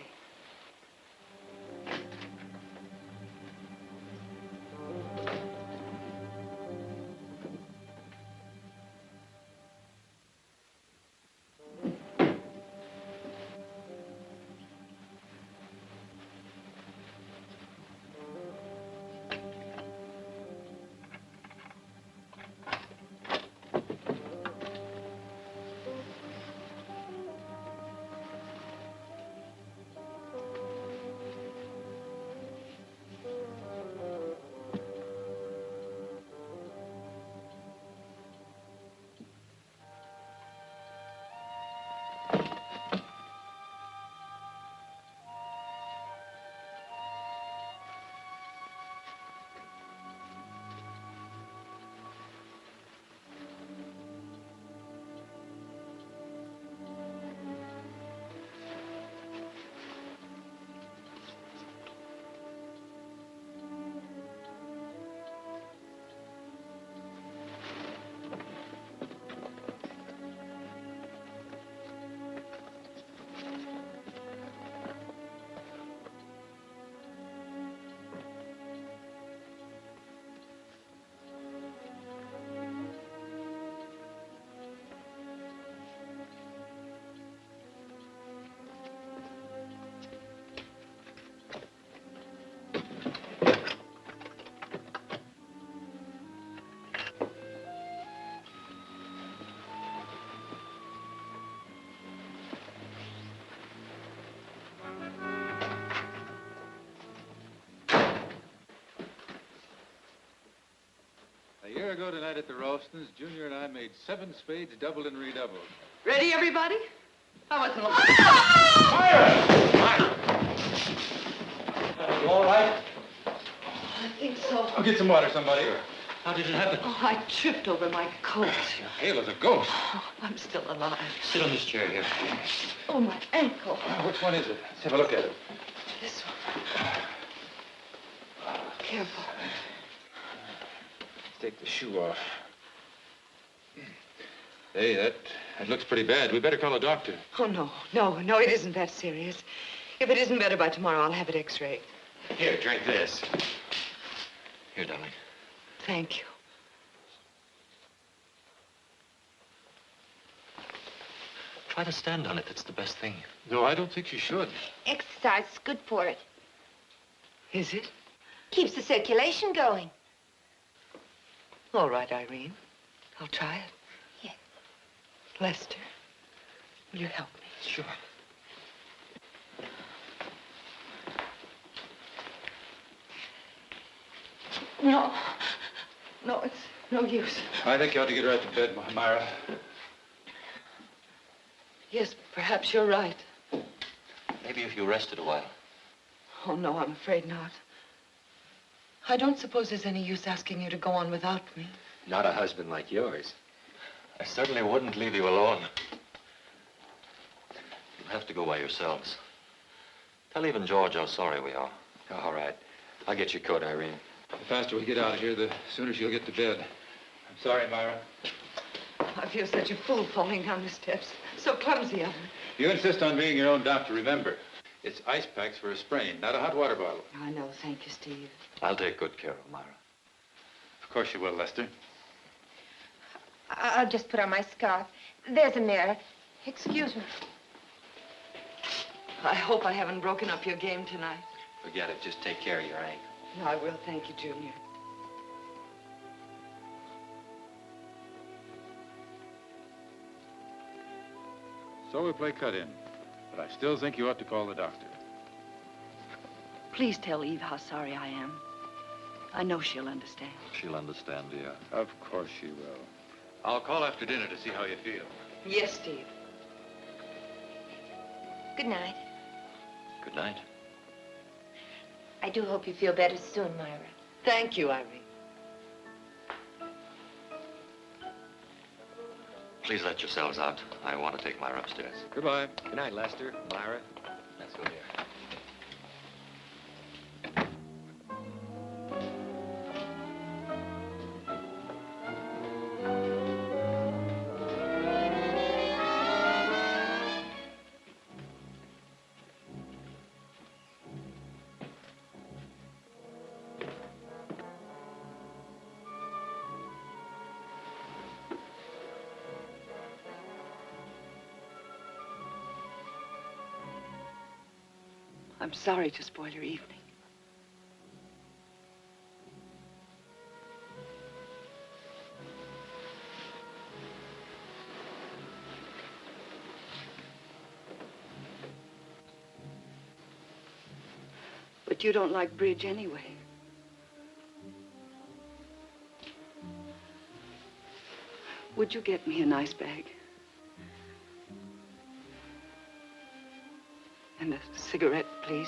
year ago tonight at the Ralstons, Junior and I made 7 spades, doubled and redoubled. Ready, everybody? I wasn't long. You all right? I think so. I'll get some water, somebody. How did it happen? Oh, I tripped over my coat. You're pale as a ghost. Oh, I'm still alive. Sit on this chair here. Oh, my ankle. Which one is it? Let's have a look at it. This one. Careful. Let's take the shoe off. Hey, that looks pretty bad. We better call a doctor. Oh, no, it isn't that serious. If it isn't better by tomorrow, I'll have it x-rayed. Here, drink this. Here, darling. Thank you. Try to stand on it. It's the best thing. No, I don't think you should. Exercise is good for it. Is it? Keeps the circulation going. All right, Irene. I'll try it. Yes. Lester, will you help me? Sure. No, it's no use. I think you ought to get her out to bed, Myra. Yes, perhaps you're right. Maybe if you rested a while. Oh, no, I'm afraid not. I don't suppose there's any use asking you to go on without me. Not a husband like yours. I certainly wouldn't leave you alone. You'll have to go by yourselves. Tell even George how sorry we are. All right. I'll get your coat, Irene. The faster we get out of here, the sooner she'll get to bed. I'm sorry, Myra. I feel such a fool falling down the steps. So clumsy of me. You insist on being your own doctor, remember. It's ice packs for a sprain, not a hot water bottle. I know. Thank you, Steve. I'll take good care of Myra. Of course you will, Lester. I'll just put on my scarf. There's a mirror. Excuse me. I hope I haven't broken up your game tonight. Forget it. Just take care of your ankle. No, I will. Thank you, Junior. So we play cut-in. But I still think you ought to call the doctor. Please tell Eve how sorry I am. I know she'll understand. She'll understand, dear. Of course she will. I'll call after dinner to see how you feel. Yes, Steve. Good night. Good night. I do hope you feel better soon, Myra. Thank you, Irene. Please let yourselves out. I want to take Myra upstairs. Goodbye. Good night, Lester. Myra. Let's go here. I'm sorry to spoil your evening. But you don't like bridge anyway. Would you get me a nice bag? And a cigarette, please.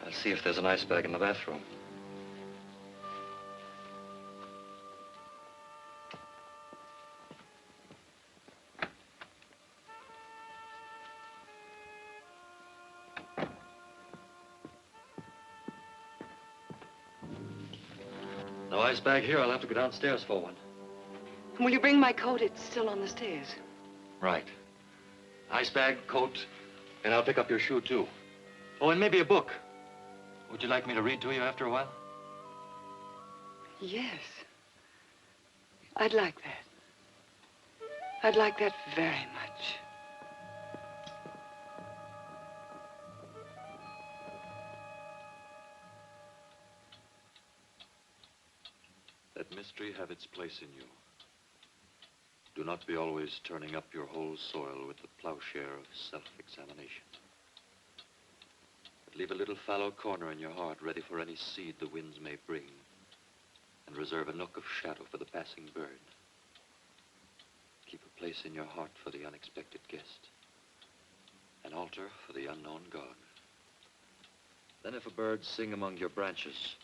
I'll see if there's an ice bag in the bathroom. No ice bag here. I'll have to go downstairs for one. Will you bring my coat? It's still on the stairs. Right. Ice bag, coat, and I'll pick up your shoe, too. Oh, and maybe a book. Would you like me to read to you after a while? Yes. I'd like that. I'd like that very much. Industry have its place in you. Do not be always turning up your whole soil with the plowshare of self-examination. But leave a little fallow corner in your heart ready for any seed the winds may bring, and reserve a nook of shadow for the passing bird. Keep a place in your heart for the unexpected guest, an altar for the unknown God. Then if a bird sing among your branches,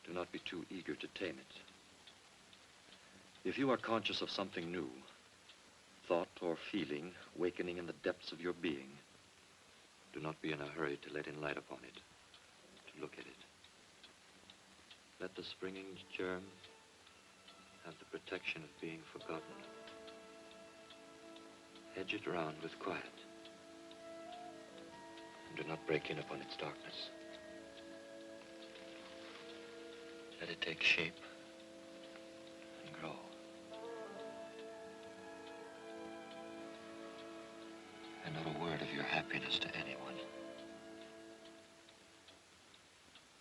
do not be too eager to tame it. If you are conscious of something new, thought or feeling wakening in the depths of your being, do not be in a hurry to let in light upon it, to look at it. Let the springing germ have the protection of being forgotten. Hedge it round with quiet, and do not break in upon its darkness. Let it take shape and grow. And not a word of your happiness to anyone.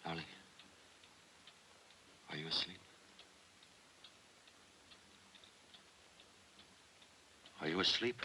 Darling, are you asleep? Are you asleep?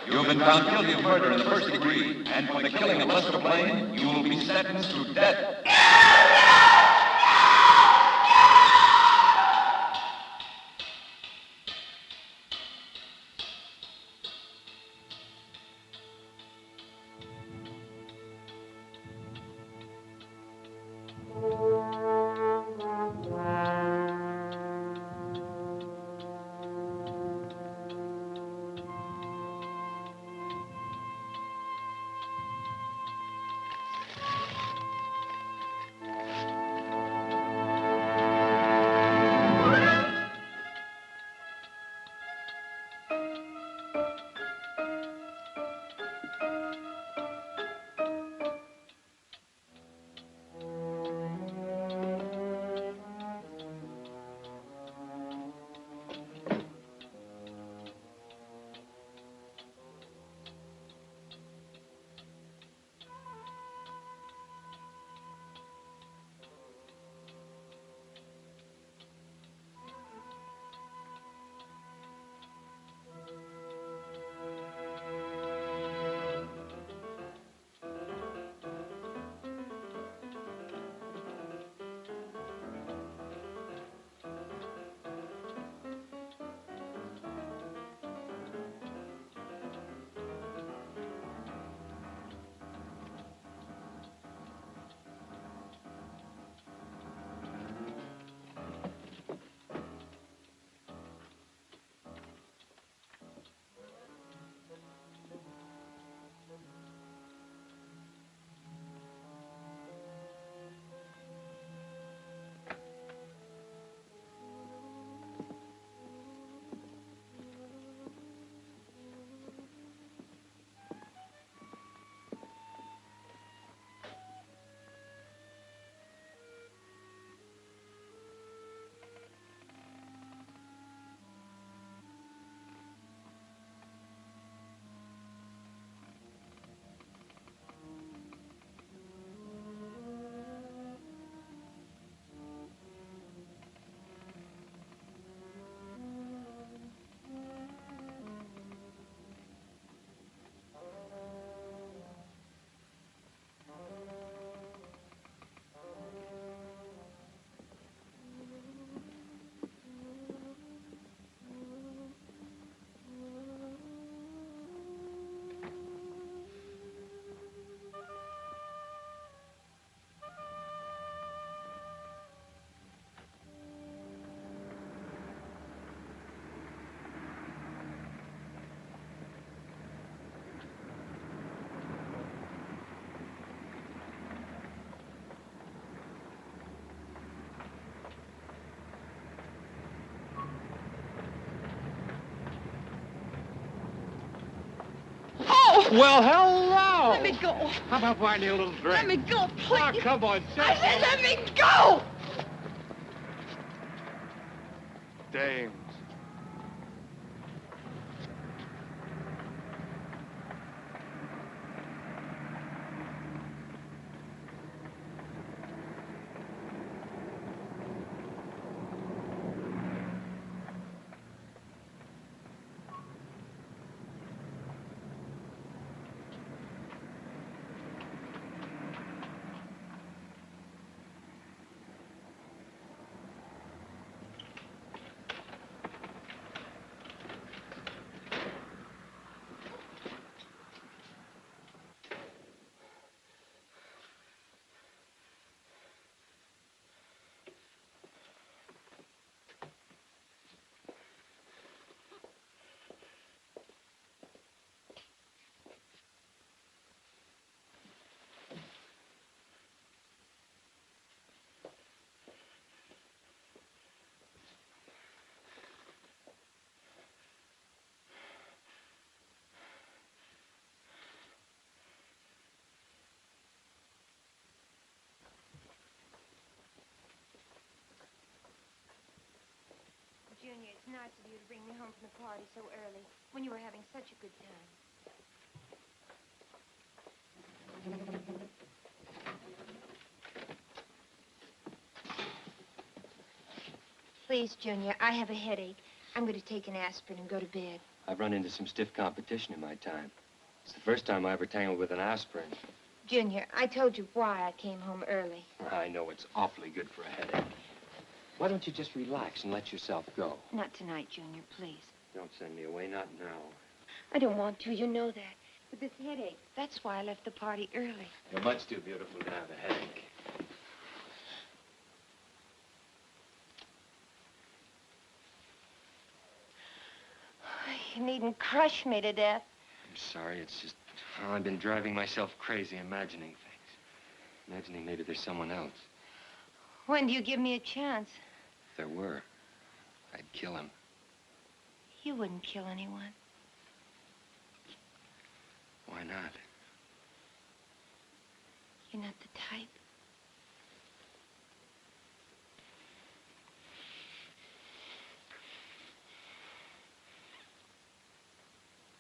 You have been found guilty of murder in the first degree, and for the killing of Lester Blaine, you will be sentenced to death. Well, hello. Let me go. How about buying you a little drink? Let me go, please. Oh, come on, I said let me go! Dames. Junior, it's nice of you to bring me home from the party so early, when you were having such a good time. Please, Junior, I have a headache. I'm going to take an aspirin and go to bed. I've run into some stiff competition in my time. It's the first time I ever tangled with an aspirin. Junior, I told you why I came home early. I know it's awfully good for a headache. Why don't you just relax and let yourself go? Not tonight, Junior, please. Don't send me away, not now. I don't want to, you know that. But this headache, that's why I left the party early. You're much too beautiful to have a headache. You needn't crush me to death. I'm sorry, it's just, well, I've been driving myself crazy imagining things. Imagining maybe there's someone else. When do you give me a chance? If there were, I'd kill him. You wouldn't kill anyone. Why not? You're not the type.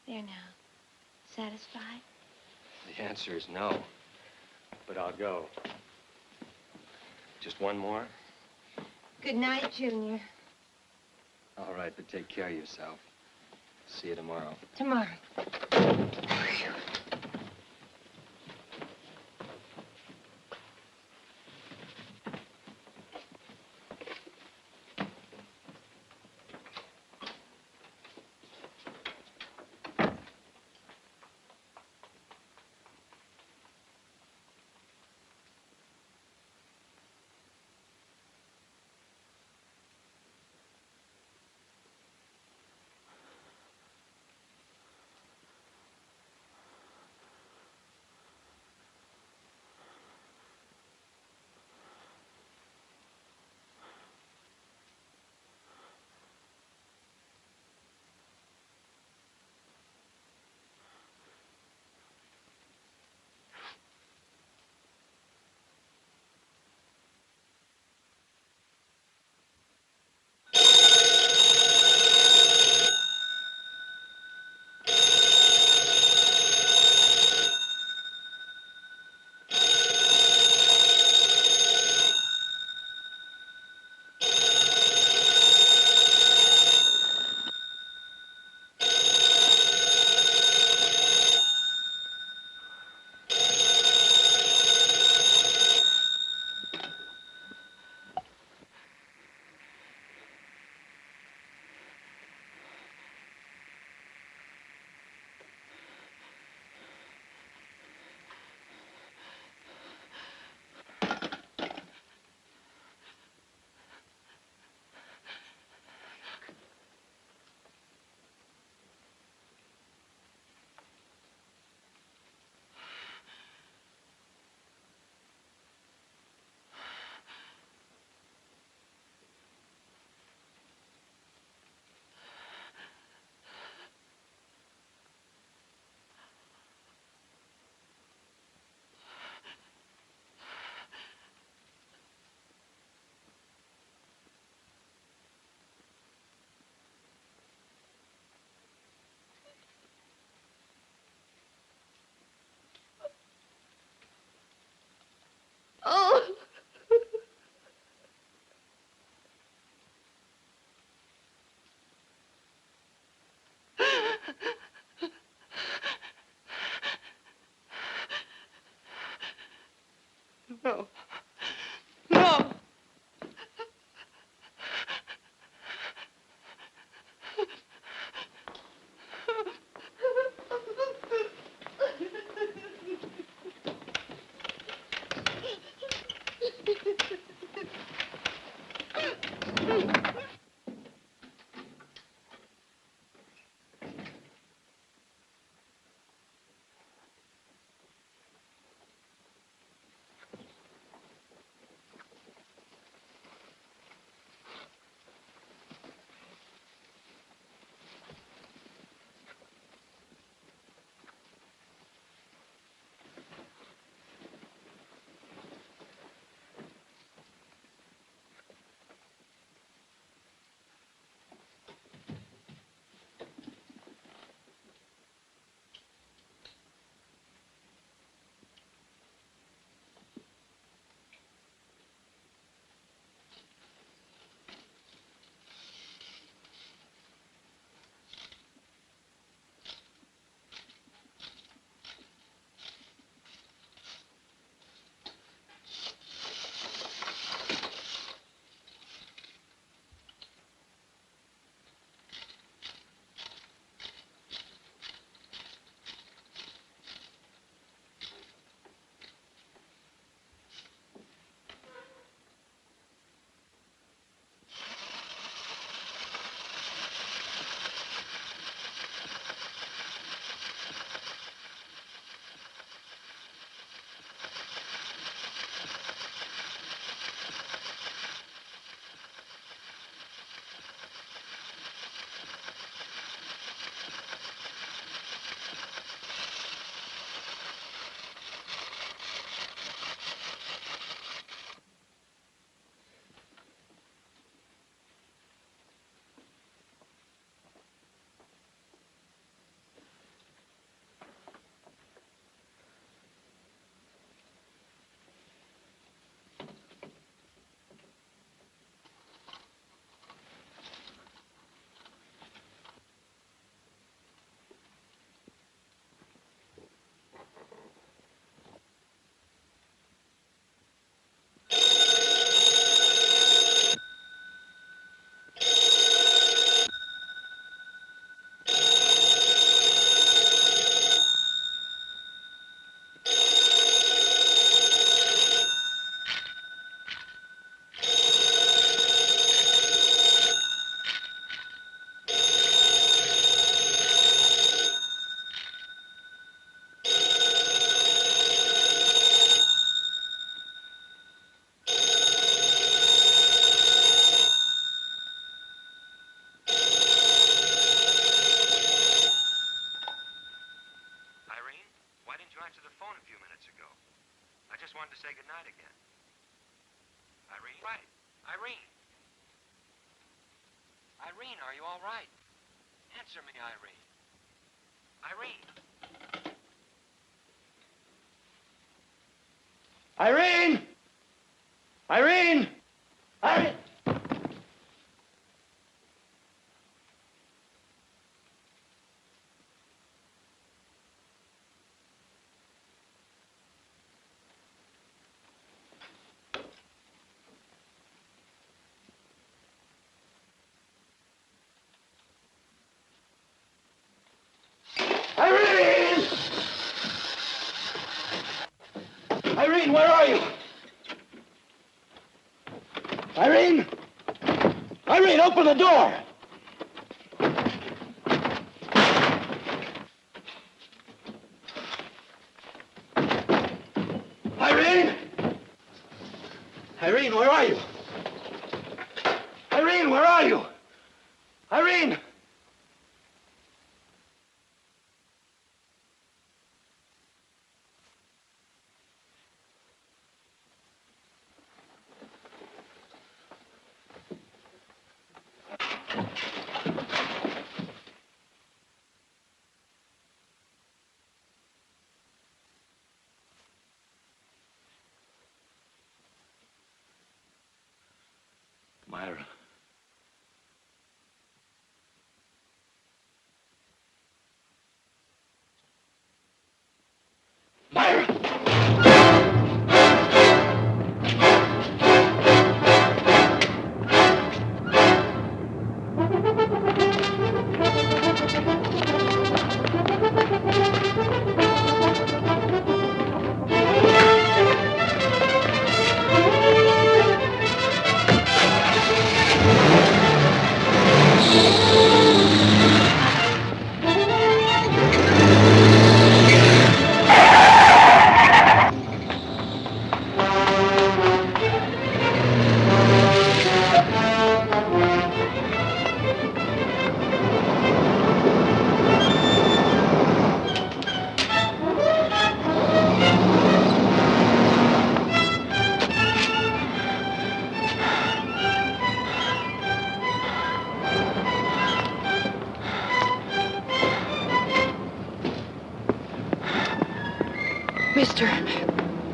There now. Satisfied? The answer is no. But I'll go. Just one more? Good night, Junior. All right, but take care of yourself. See you tomorrow. Tomorrow. say goodnight again. Irene? Right. Irene. Irene, are you all right? Answer me, Irene. Irene! Irene! Irene! Irene! Irene! Irene, where are you? Irene! Irene, open the door! Irene! Irene, where are you? Irene, where are you? Irene! Myra.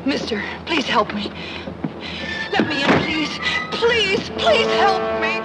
Mister, please help me. Let me in, please. Please help me.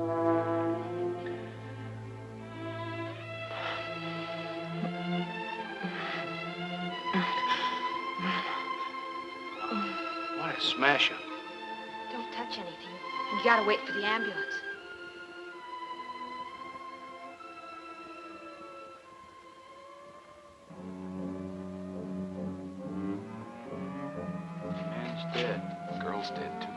What a smasher. Don't touch anything. We gotta wait for the ambulance. Man's dead. Girl's dead, too.